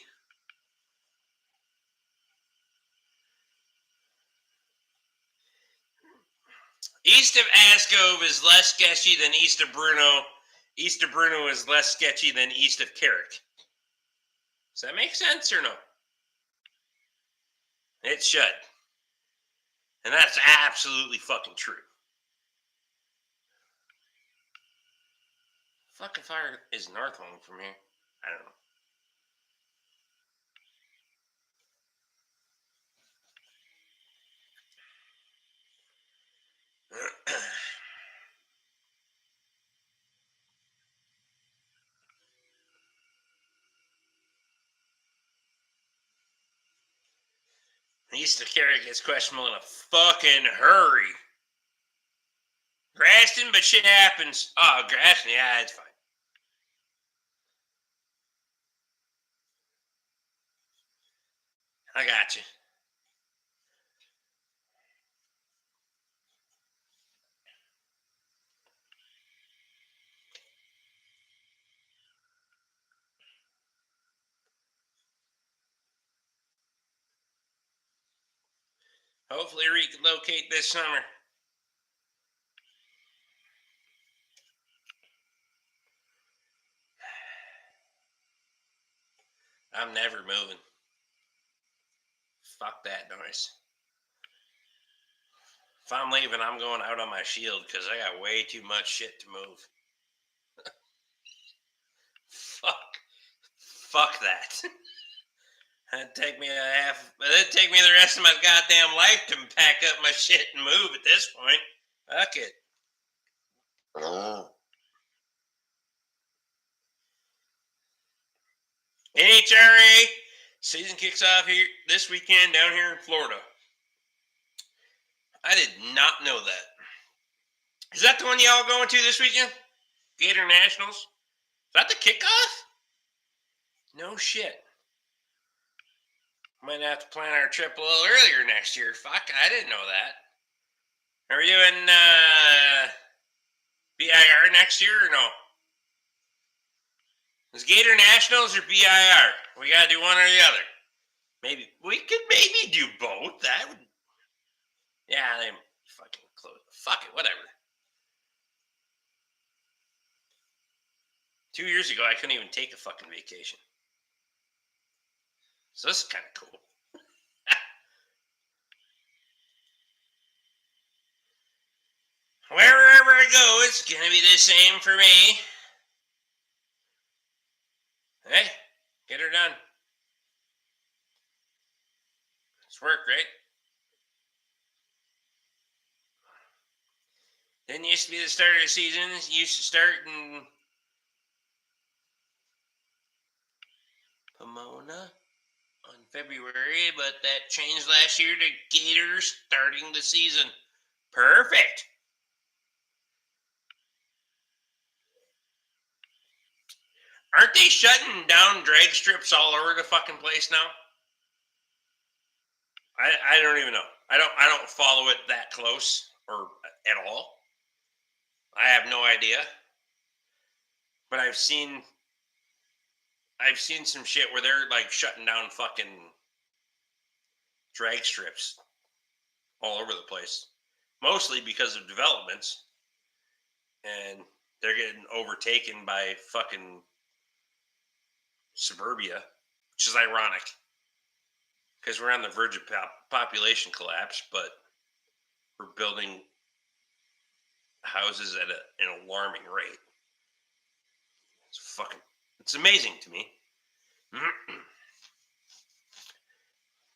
East of Ascove is less sketchy than east of Bruno. East of Bruno is less sketchy than east of Carrick. Does that make sense or no? It should. And that's absolutely fucking true. Fucking far is North Home from here? I don't know. East of Carrick is questionable in a fucking hurry. Graston, but shit happens. Oh, Graston, yeah, it's fine. I got you. Hopefully relocate this summer. I'm never moving. Fuck that noise. If I'm leaving, I'm going out on my shield because I got way too much shit to move. Fuck that. It'd take me the rest of my goddamn life to pack up my shit and move at this point. Fuck it. NHRA season kicks off here this weekend down here in Florida. I did not know that. Is that the one y'all going to this weekend? Gator Nationals? Is that the kickoff? No shit. Might have to plan our trip a little earlier next year. Fuck, I didn't know that. Are we doing BIR next year or no? Is Gator Nationals or BIR? We gotta do one or the other. Maybe we could do both. That would. Yeah, they fucking close. Fuck it, whatever. 2 years ago, I couldn't even take a fucking vacation. So this is kind of cool. Wherever I go, it's gonna be the same for me. Hey, get her done. It's work, right? Didn't used to be the start of the season. It used to start in Pomona on February, but that changed last year to Gators starting the season. Perfect. Aren't they shutting down drag strips all over the fucking place now? I don't even know. I don't follow it that close or at all. I have no idea. But I've seen some shit where they're like shutting down fucking drag strips all over the place. Mostly because of developments. And they're getting overtaken by fucking suburbia, which is ironic. Because we're on the verge of population collapse, but we're building houses at an alarming rate. It's amazing to me.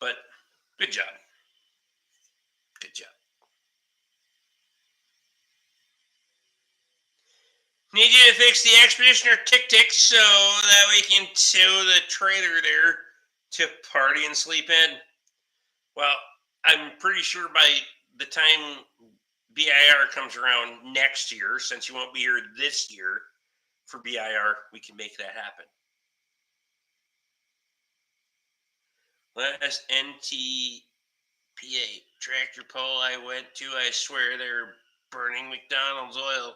But good job. Good job. Need you to fix the Expeditioner Tic so that we can tow the trailer there to party and sleep in. Well, I'm pretty sure by the time BIR comes around next year, since you won't be here this year for BIR, we can make that happen. Last NTPA tractor pull I went to, I swear they're burning McDonald's oil.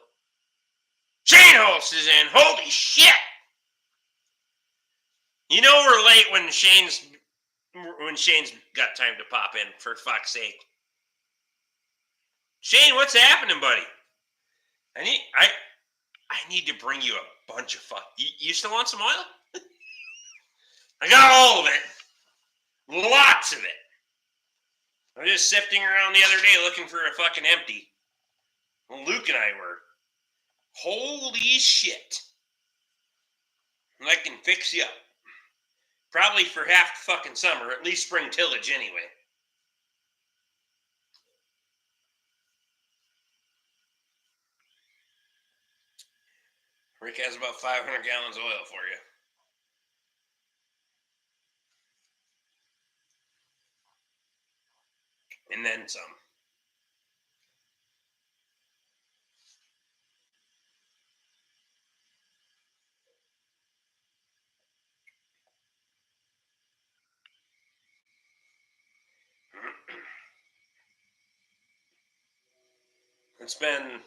Shane Holst is in. Holy shit! You know we're late when Shane's got time to pop in, for fuck's sake. Shane, what's happening, buddy? I need to bring you a bunch of fuck. You still want some oil? I got all of it. Lots of it. I was just sifting around the other day looking for a fucking empty. Well, Luke and I were. Holy shit. And I can fix you up. Probably for half the fucking summer, at least spring tillage anyway. Rick has about 500 gallons of oil for you. And then some. It's been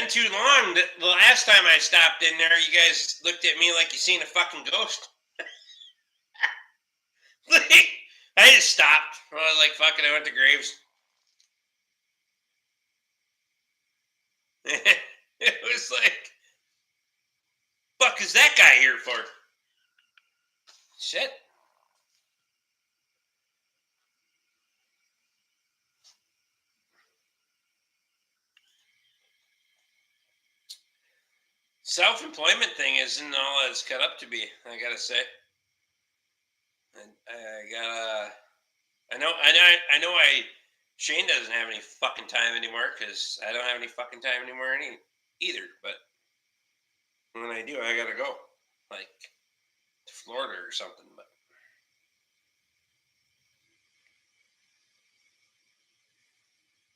too long. The last time I stopped in there, you guys looked at me like you seen a fucking ghost. I just stopped. I was like, fuck it, I went to Graves. It was like, fuck is that guy here for? Shit. Self-employment thing isn't all it's cut up to be, I gotta say. I know I Shane doesn't have any fucking time anymore because I don't have any fucking time anymore either. But when I do, I gotta go, like to Florida or something. But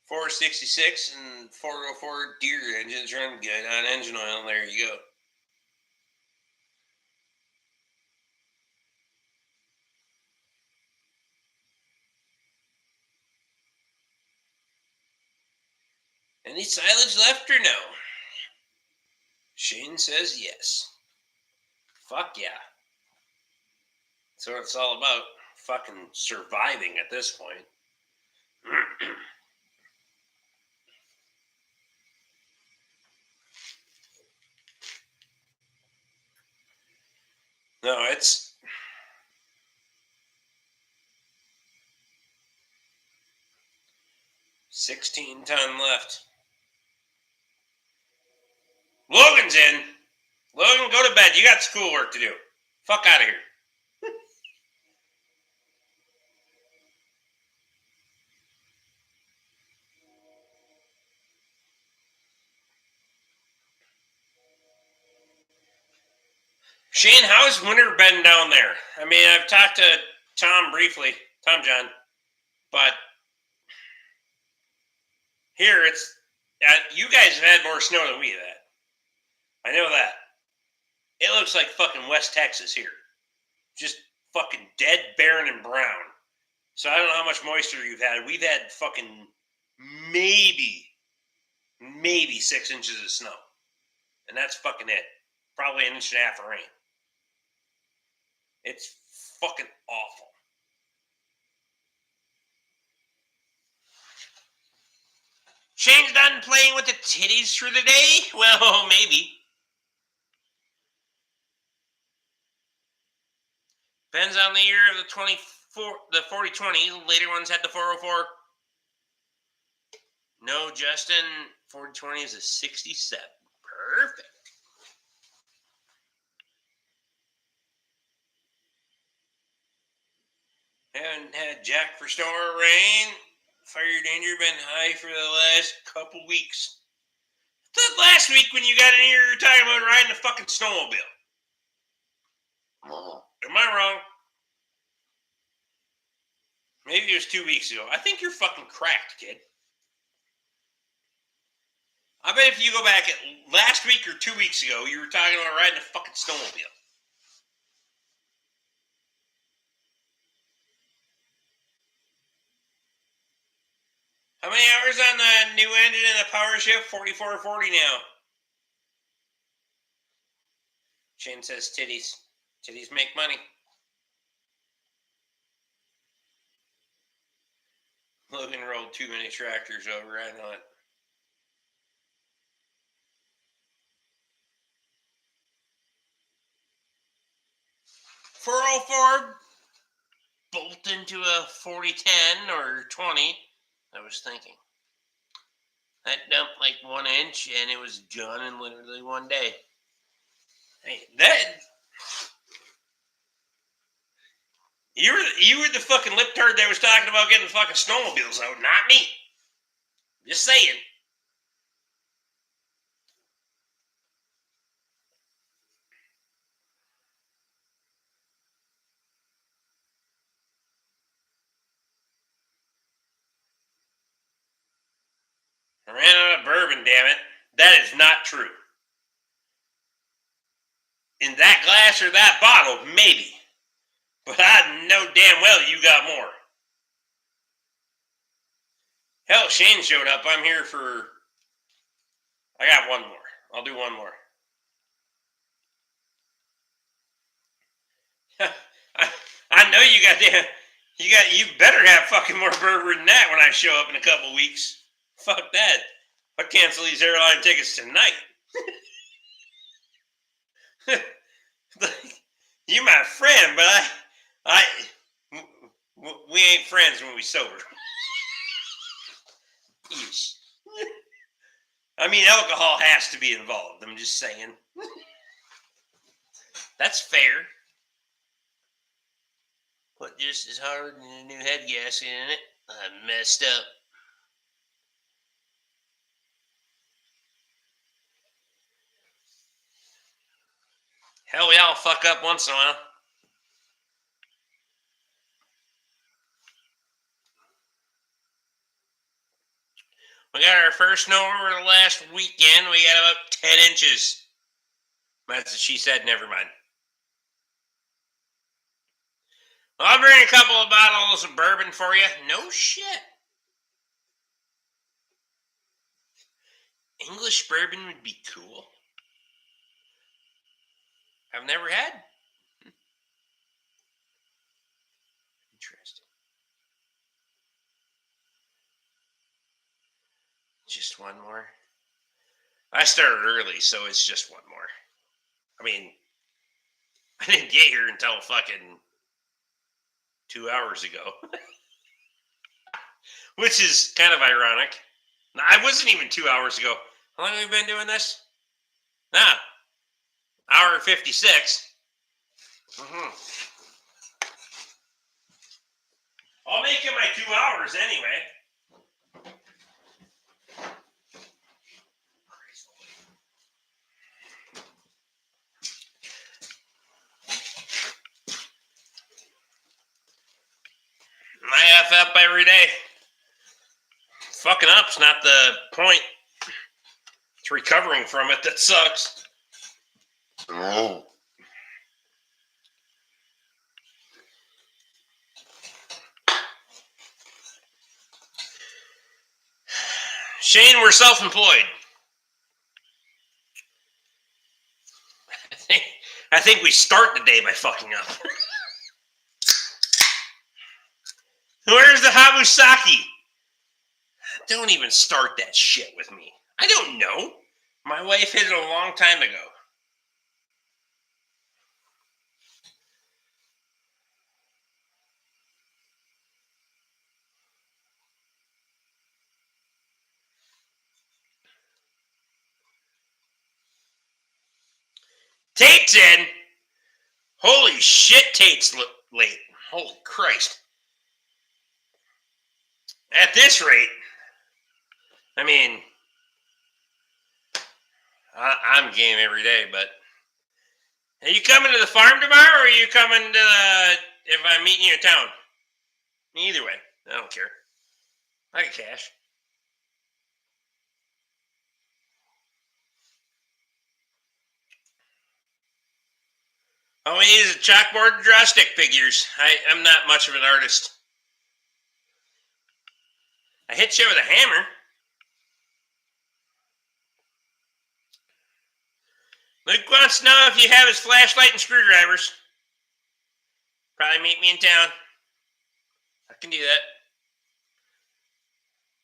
466 and 404 Deere engines run good on engine oil. There you go. Any silage left or no? Shane says yes. Fuck yeah. That's what it's all about. Fucking surviving at this point. No, it's 16 ton left. Logan's in. Logan, go to bed. You got schoolwork to do. Fuck out of here. Shane, how's winter been down there? I mean, I've talked to Tom briefly, Tom John, but here it's you guys have had more snow than we have had. I know that. It looks like fucking West Texas here. Just fucking dead, barren, and brown. So I don't know how much moisture you've had. We've had fucking maybe 6 inches of snow. And that's fucking it. Probably an inch and a half of rain. It's fucking awful. Shane's done playing with the titties for the day? Well, maybe. Depends on the year of the 4020. Later ones had the 404. No, Justin, 4020 is a 67. Perfect. Haven't had jack for storm or rain. Fire danger been high for the last couple weeks. I thought last week when you got in here, you were talking about riding a fucking snowmobile. Am I wrong? Maybe it was 2 weeks ago. I think you're fucking cracked, kid. I bet if you go back at last week or 2 weeks ago, you were talking about riding a fucking snowmobile. How many hours on the new engine in the power shift? 4440 now. Shane says titties. Titties make money. Logan rolled too many tractors over. I know it. .404 bolt into a 4010 or 20. I was thinking. That dumped like 1 inch and it was done in literally 1 day. Hey, you were the fucking lip turd that was talking about getting fucking snowmobiles out, not me. Just saying. I ran out of bourbon, damn it. That is not true. In that glass or that bottle, maybe. But I know damn well you got more. Hell, Shane showed up. I'm here for... I got one more. I'll do one more. I know you got damn... You better have fucking more bourbon than that when I show up in a couple weeks. Fuck that. I'll cancel these airline tickets tonight. You my friend, but we ain't friends when we sober. Yeesh. I mean, alcohol has to be involved. I'm just saying. That's fair. Put just as hard in a new head gasket in it. I messed up. Hell, we all fuck up once in a while. We got our first snow over the last weekend. We got about 10 inches. That's what she said. Never mind. I'll bring a couple of bottles of bourbon for you. No shit. English bourbon would be cool. I've never had. Interesting. Just one more. I started early, so it's just one more. I mean, I didn't get here until fucking 2 hours ago. Which is kind of ironic. I wasn't even 2 hours ago. How long have we been doing this? Hour 56. Mm-hmm. I'll make it my 2 hours anyway. I F up every day. Fucking up's not the point. It's recovering from it that sucks. Oh. Shane, we're self-employed. I think we start the day by fucking up. Where's the Habusaki? Don't even start that shit with me. I don't know. My wife hit it a long time ago. Tate's in. Holy shit, Tate's late. Holy Christ. At this rate, I mean, I'm game every day, but are you coming to the farm tomorrow, or are you coming to if I'm meeting you in town? Either way, I don't care. I got cash. All we need is a chalkboard to draw stick figures. I'm not much of an artist. I hit you with a hammer. Luke wants to know if you have his flashlight and screwdrivers. Probably meet me in town. I can do that.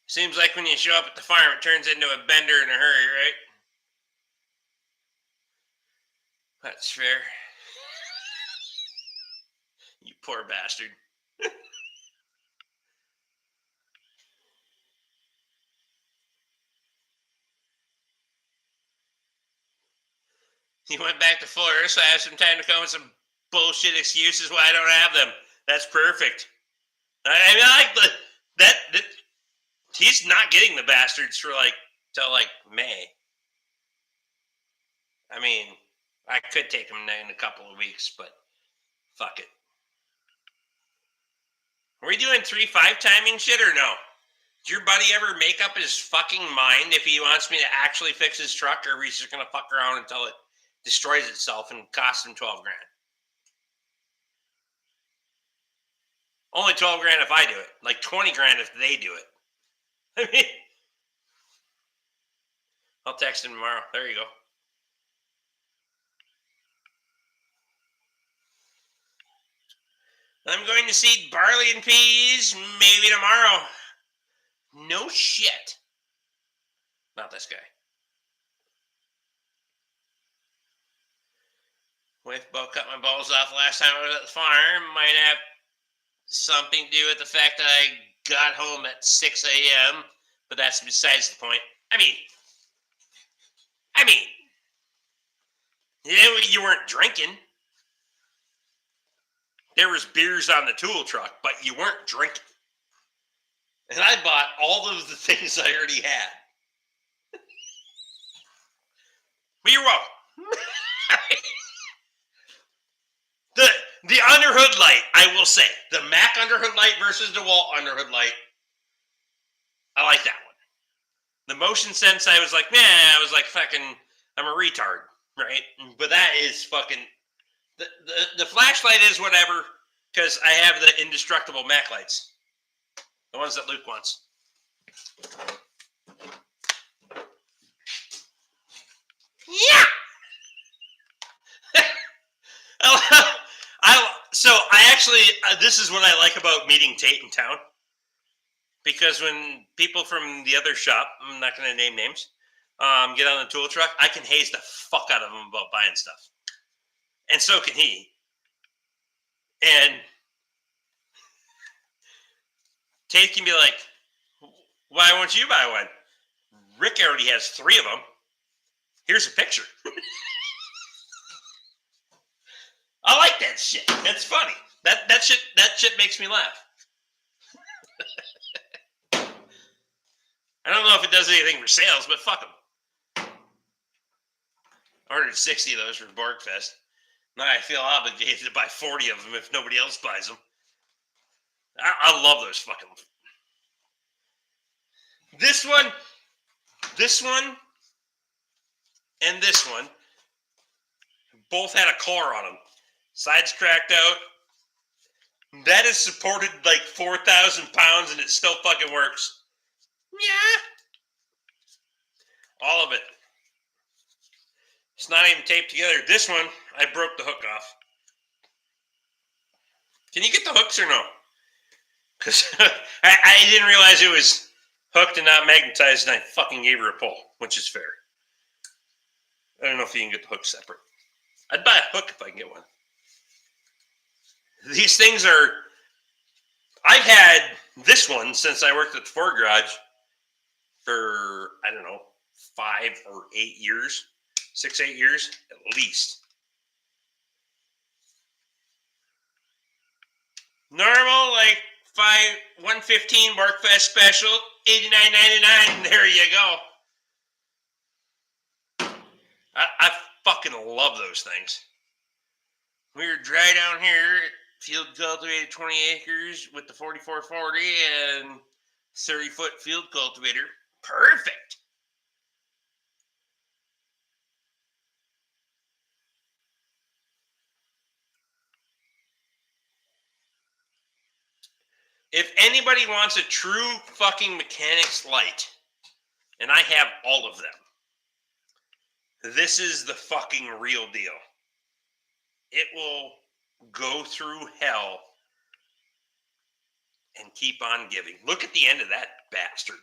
Seems like when you show up at the farm, it turns into a bender in a hurry, right? That's fair. You poor bastard. He went back to Florida, so I have some time to come with some bullshit excuses why I don't have them. That's perfect. I mean, I like that. He's not getting the bastards for till May. I mean, I could take him in a couple of weeks, but fuck it. Are we doing 3-5 timing shit or no? Did your buddy ever make up his fucking mind if he wants me to actually fix his truck, or are we just gonna fuck around until it destroys itself and costs him $12,000? Only $12,000 if I do it. Like $20,000 if they do it. I mean, I'll text him tomorrow. There you go. I'm going to seed barley and peas maybe tomorrow. No shit. Not this guy. Wife about cut my balls off last time I was at the farm. Might have something to do with the fact that I got home at 6 a.m., but that's besides the point. I mean, you weren't drinking. There was beers on the tool truck, but you weren't drinking. And I bought all of the things I already had. But you're welcome. The underhood light, I will say. The Mac underhood light versus DeWalt underhood light. I like that one. The motion sense, I was like, fucking, I'm a retard, right? But that is fucking, the flashlight is whatever, because I have the indestructible Mac lights. The ones that Luke wants. Yeah! This is what I like about meeting Tate in town. Because when people from the other shop, I'm not going to name names, get on the tool truck, I can haze the fuck out of them about buying stuff. And so can he. And Tate can be like, why won't you buy one? Rick already has 3 of them. Here's a picture. I like that shit. That's funny. That shit makes me laugh. I don't know if it does anything for sales, but fuck them. I ordered 60 of those for Borgfest. Now I feel obligated to buy 40 of them if nobody else buys them. I love those fucking. This one, and this one both had a car on them. Sides cracked out. That is supported like 4,000 pounds and it still fucking works. Yeah. All of it. It's not even taped together. This one, I broke the hook off. Can you get the hooks or no? Because I didn't realize it was hooked and not magnetized, and I fucking gave her a pull, which is fair. I don't know if you can get the hook separate. I'd buy a hook if I can get one. These things are... I've had this one since I worked at the Ford garage for, I don't know, 5 or 8 years. 6, 8 years, at least. Normal, like, 115 Borgfest special, $89.99, there you go. I fucking love those things. We were dry down here at field cultivated 20 acres with the 4440 and 30-foot field cultivator. Perfect. If anybody wants a true fucking mechanics light, and I have all of them, this is the fucking real deal. It will go through hell and keep on giving. Look at the end of that bastard.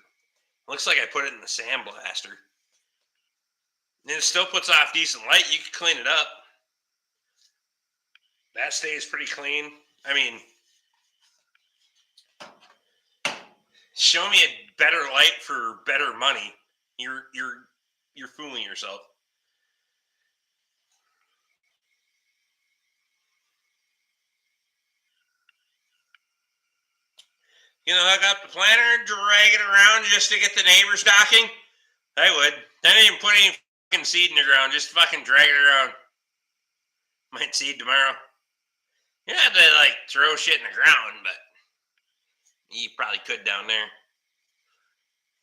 Looks like I put it in the sandblaster. And it still puts off decent light. You can clean it up. That stays pretty clean. I mean, show me a better light for better money. You're fooling yourself. You know, hook up the planter and drag it around just to get the neighbors talking? I would. I didn't even put any fucking seed in the ground. Just fucking drag it around. Might seed tomorrow. You don't have to, like, throw shit in the ground, but you probably could down there.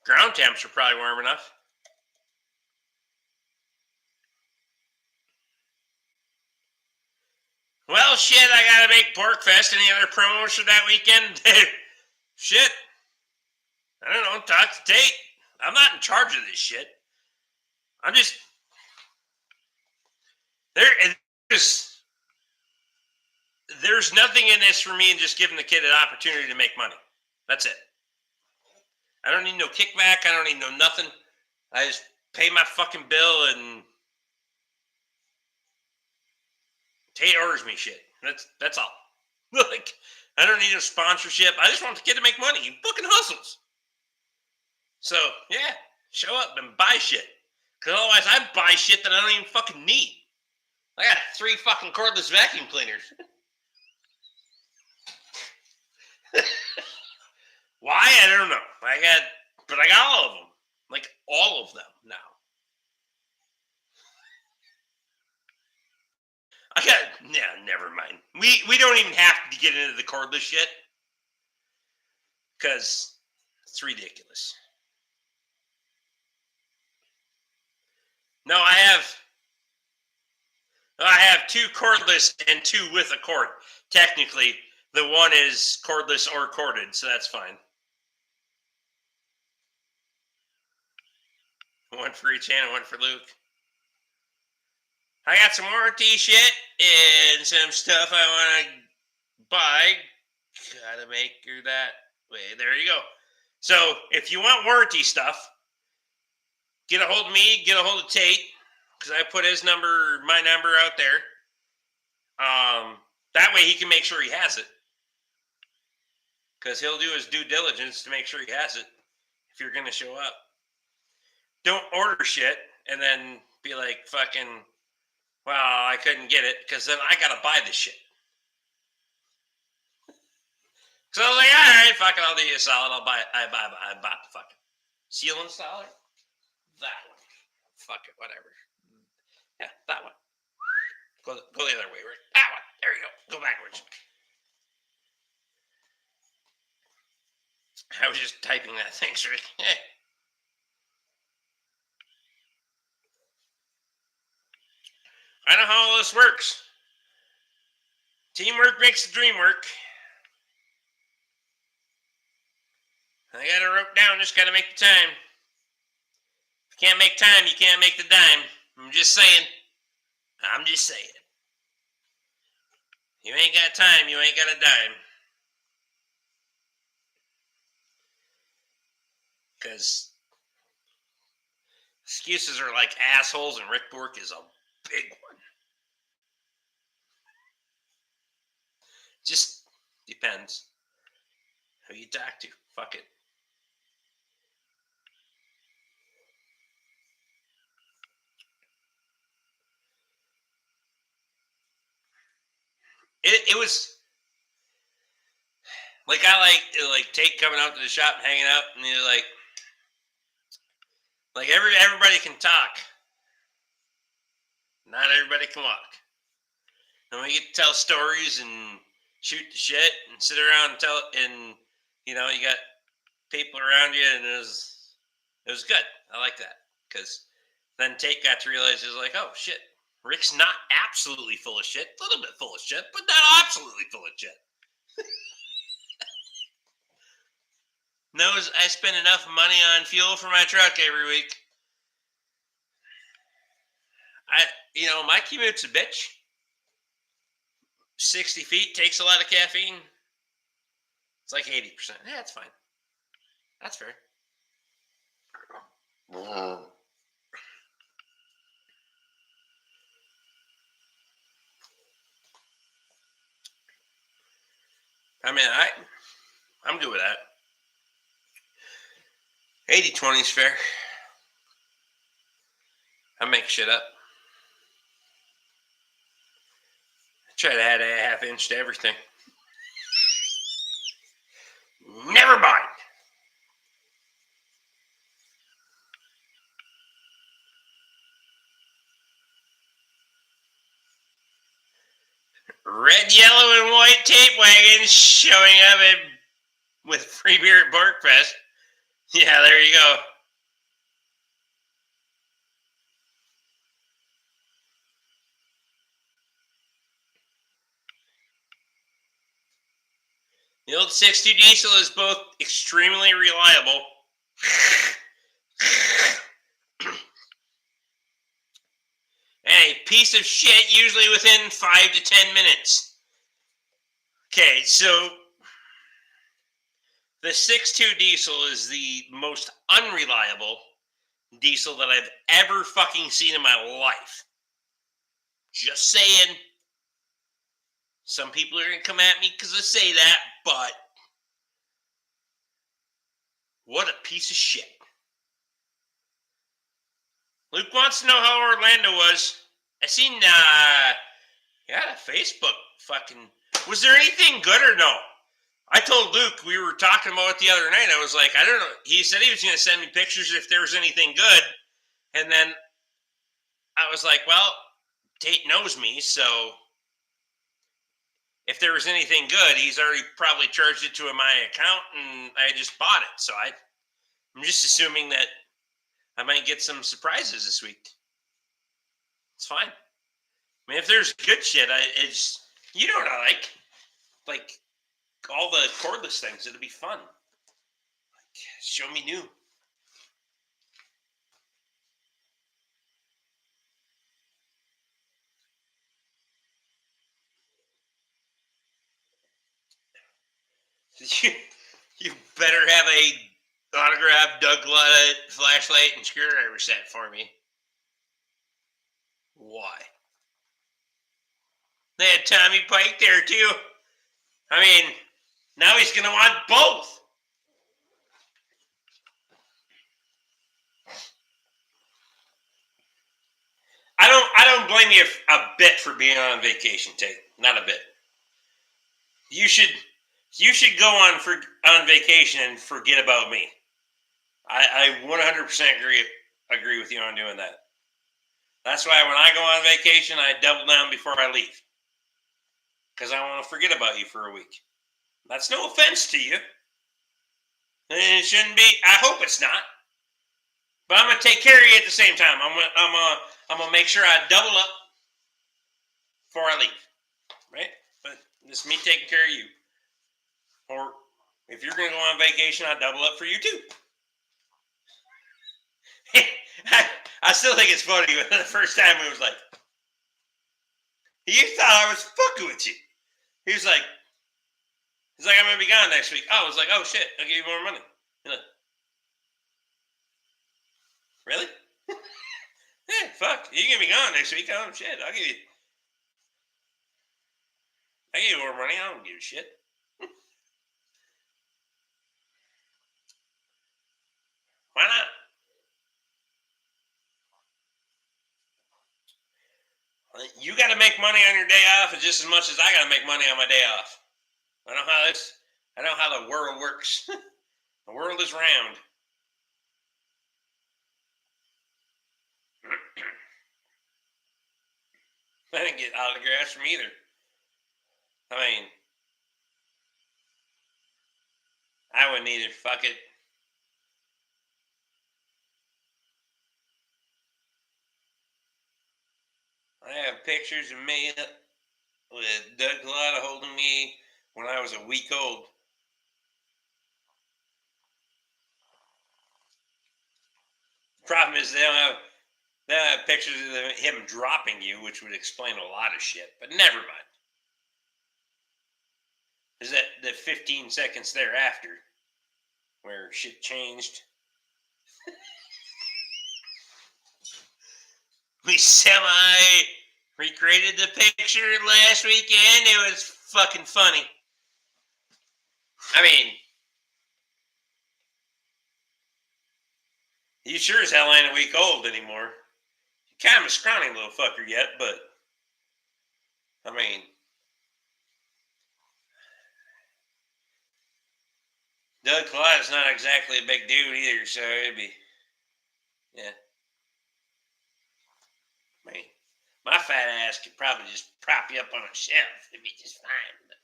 Ground temps are probably warm enough. Well, shit, I gotta make Borgfest. Any other promos for that weekend? Shit. I don't know. Talk to Tate. I'm not in charge of this shit. I'm just... There's nothing in this for me in just giving the kid an opportunity to make money. That's it. I don't need no kickback. I don't need no nothing. I just pay my fucking bill and Tate orders me shit. That's all. Like, I don't need a sponsorship. I just want the kid to make money. He fucking hustles. So, yeah, show up and buy shit. Because otherwise I buy shit that I don't even fucking need. I got 3 fucking cordless vacuum cleaners. Why? I don't know. But I got all of them. Like, all of them now. Never mind. We don't even have to get into the cordless shit because it's ridiculous. No, I have 2 cordless and 2 with a cord. Technically, the one is cordless or corded, so that's fine. One for each hand and one for Luke. I got some warranty shit and some stuff I want to buy. Gotta make her that way. There you go. So if you want warranty stuff, get a hold of me, get a hold of Tate, because I put my number out there. That way he can make sure he has it. Because he'll do his due diligence to make sure he has it if you're going to show up. Don't order shit and then be like, fucking, well, I couldn't get it, because then I got to buy this shit. So I was like, all right, fuck it, I'll do you a solid. I bought the fucking seal installer. That one. Fuck it, whatever. Yeah, that one. Go the other way, right? That one. There you go. Go backwards. I was just typing that. Thanks, Rick. Hey. I know how all this works. Teamwork makes the dream work. I got it wrote down, just got to make the time. If you can't make time, you can't make the dime. I'm just saying. You ain't got time, you ain't got a dime. Because excuses are like assholes, and Rick Bork is a big one. Just depends who you talk to. Fuck it. It was like I like Tate coming out to the shop and hanging out, and you're like everybody can talk, not everybody can walk. And we get to tell stories and shoot the shit and sit around and tell, and you got people around you, and it was good. I like that, because then Tate got to realize, he was like, oh shit, Rick's not absolutely full of shit, a little bit full of shit, but not absolutely full of shit. Knows I spend enough money on fuel for my truck every week. My commute's a bitch. 60 feet takes a lot of caffeine. It's like 80%. Yeah, that's fine. That's fair. I mean, I'm good with that. 80-20 is fair. I make shit up. I try to add a half inch to everything. Never mind. Red, yellow, and white tape wagons showing up with free beer at Borkfest. Yeah, there you go. The old 6.2 diesel is both extremely reliable and a piece of shit, usually within 5 to 10 minutes. Okay, so the 6.2 diesel is the most unreliable diesel that I've ever fucking seen in my life. Just saying. Some people are going to come at me because I say that, but what a piece of shit. Luke wants to know how Orlando was. I seen, a Facebook fucking, was there anything good or no? I told Luke, we were talking about it the other night. I was like, I don't know. He said he was going to send me pictures if there was anything good. And then I was like, well, Tate knows me, so if there was anything good, he's already probably charged it to my account, and I just bought it. So I'm just assuming that I might get some surprises this week. It's fine. I mean, if there's good shit, it's you know what I like all the cordless things. It'll be fun. Like, show me new. You better have a autographed Doug Ludd flashlight and screwdriver set for me. Why? They had Tommy Pike there too. I mean, now he's gonna want both. I don't blame you a bit for being on vacation, Tate. Not a bit. You should go on vacation and forget about me. I 100% agree with you on doing that. That's why when I go on vacation, I double down before I leave. Because I want to forget about you for a week. That's no offense to you. It shouldn't be. I hope it's not. But I'm going to take care of you at the same time. I'm gonna make sure I double up before I leave. Right? But it's me taking care of you. Or if you're going to go on vacation, I double up for you too. I still think it's funny. The first time it was like, you thought I was fucking with you. He was like, I'm going to be gone next week. Oh, I was like, oh shit, I'll give you more money. You're like, really? Yeah, fuck. You're going to be gone next week. Oh shit, I'll give you more money. I don't give a shit. Why not? You got to make money on your day off just as much as I got to make money on my day off. I know how the world works. The world is round. I didn't get autographs from either. I mean, I wouldn't either. Fuck it. I have pictures of me with Doug Lotta holding me when I was a week old. Problem is they don't have pictures of him dropping you, which would explain a lot of shit. But never mind. Is that the 15 seconds thereafter where shit changed? We semi recreated the picture last weekend. It was fucking funny. I mean, you sure as hell ain't a week old anymore. You're kind of a scrawny little fucker yet, but I mean, Doug Clyde's not exactly a big dude either, so it'd be, yeah. I mean, my fat ass could probably just prop you up on a shelf. It'd be just fine. But,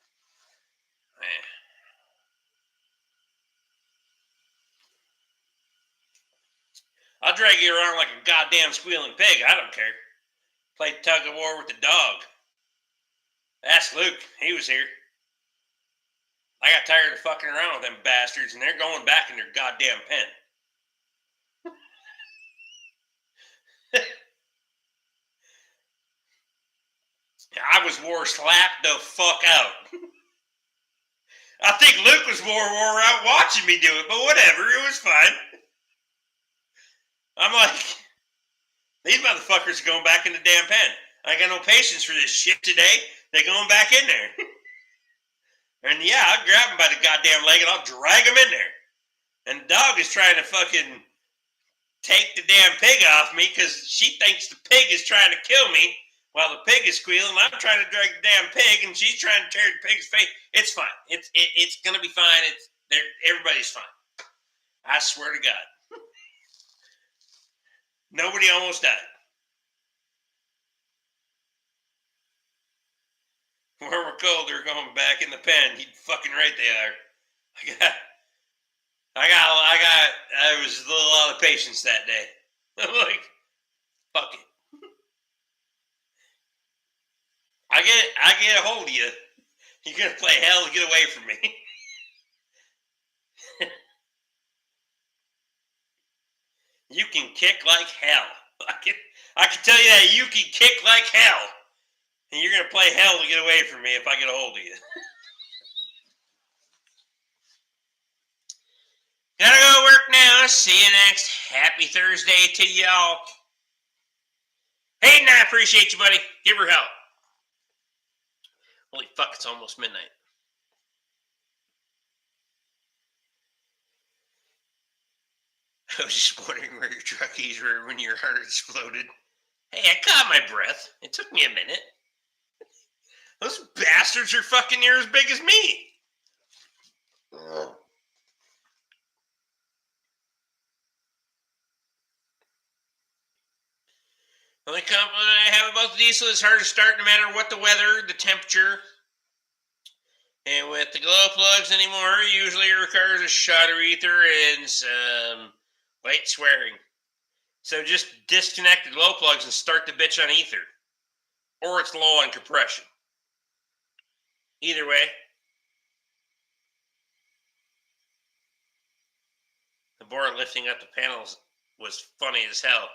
man. I'll drag you around like a goddamn squealing pig. I don't care. Play tug of war with the dog. Ask Luke. He was here. I got tired of fucking around with them bastards, and they're going back in their goddamn pen. I was wore slapped the fuck out. I think Luke was wore out watching me do it, but whatever, it was fine. I'm like, these motherfuckers are going back in the damn pen. I got no patience for this shit today. They're going back in there. And yeah, I'll grab them by the goddamn leg and I'll drag them in there. And the dog is trying to fucking take the damn pig off me because she thinks the pig is trying to kill me while the pig is squealing. I'm trying to drag the damn pig and she's trying to tear the pig's face. It's fine. It's going to be fine. Everybody's fine. I swear to God. Nobody almost died. warm or cold, they're going back in the pen. You fucking right they are. I was a little out of patience that day. I'm like, fuck it. I get a hold of you. You're gonna play hell to get away from me. You can kick like hell. I can tell you that you can kick like hell. And you're gonna play hell to get away from me if I get a hold of you. Gotta go to work now. See you next. Happy Thursday to y'all. Hayden, I appreciate you, buddy. Give her hell. Holy fuck, it's almost midnight. I was just wondering where your truck keys were when your heart exploded. Hey, I caught my breath. It took me a minute. Those bastards are fucking near as big as me. The only compliment I have about the diesel is hard to start no matter what the weather, the temperature. And with the glow plugs anymore, usually it requires a shot of ether and some light swearing. So just disconnect the glow plugs and start the bitch on ether. Or it's low on compression. Either way. The boy lifting up the panels was funny as hell.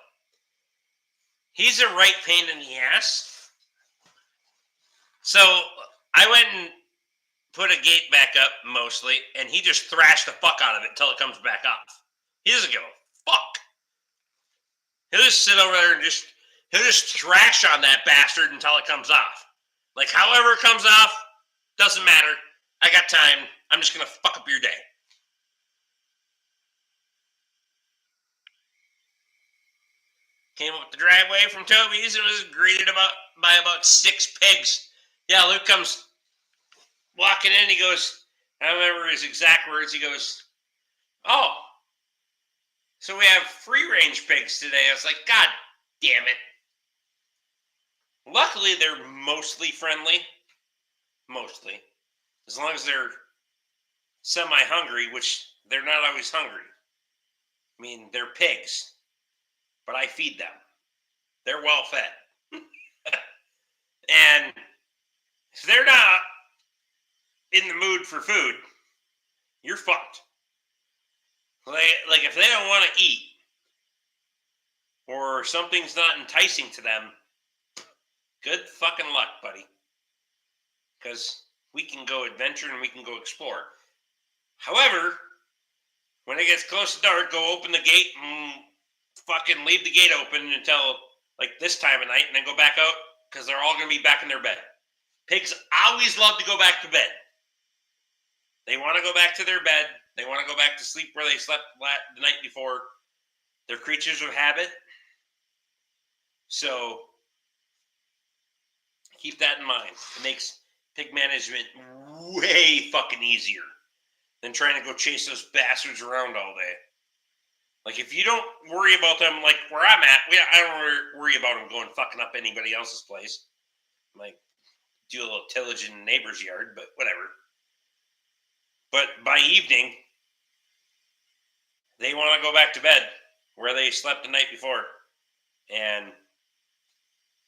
He's a right pain in the ass. So I went and put a gate back up mostly, and he just thrashed the fuck out of it until it comes back off. He doesn't give a fuck. He'll just sit over there and he'll just thrash on that bastard until it comes off. Like, however it comes off, doesn't matter. I got time. I'm just going to fuck up your day. Came up the driveway from Toby's and was greeted by about 6 pigs. Yeah, Luke comes walking in. He goes, I remember his exact words. He goes, oh, so we have free-range pigs today. I was like, God damn it. Luckily, they're mostly friendly. Mostly. As long as they're semi-hungry, which they're not always hungry. I mean, they're pigs. But I feed them. They're well fed. And if they're not in the mood for food, you're fucked. Like if they don't want to eat, or something's not enticing to them, good fucking luck, buddy. Because we can go adventure and we can go explore. However, when it gets close to dark, go open the gate and fucking leave the gate open until like this time of night and then go back out because they're all going to be back in their bed. Pigs always love to go back to bed. They want to go back to their bed. They want to go back to sleep where they slept the night before. They're creatures of habit. So keep that in mind. It makes pig management way fucking easier than trying to go chase those bastards around all day. Like, if you don't worry about them, like where I'm at, I don't worry about them going fucking up anybody else's place. Like, do a little tillage in the neighbor's yard, but whatever. But by evening, they want to go back to bed where they slept the night before. And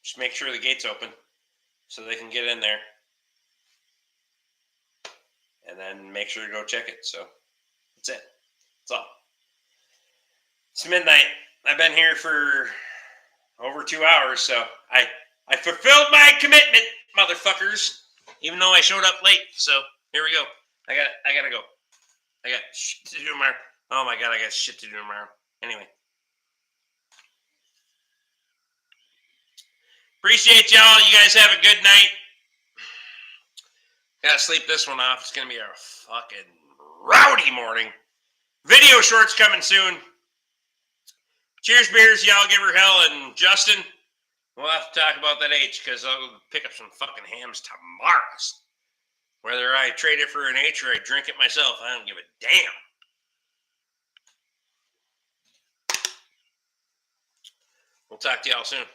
just make sure the gate's open so they can get in there. And then make sure to go check it. So, that's it. That's all. It's midnight. I've been here for over 2 hours, so I fulfilled my commitment, motherfuckers. Even though I showed up late, so here we go. I gotta go. I got shit to do tomorrow. Oh my god, I got shit to do tomorrow. Anyway. Appreciate y'all. You guys have a good night. Gotta sleep this one off. It's gonna be a fucking rowdy morning. Video shorts coming soon. Cheers, beers, y'all give her hell, and Justin, we'll have to talk about that H, because I'll pick up some fucking hams tomorrow. Whether I trade it for an H or I drink it myself, I don't give a damn. We'll talk to y'all soon.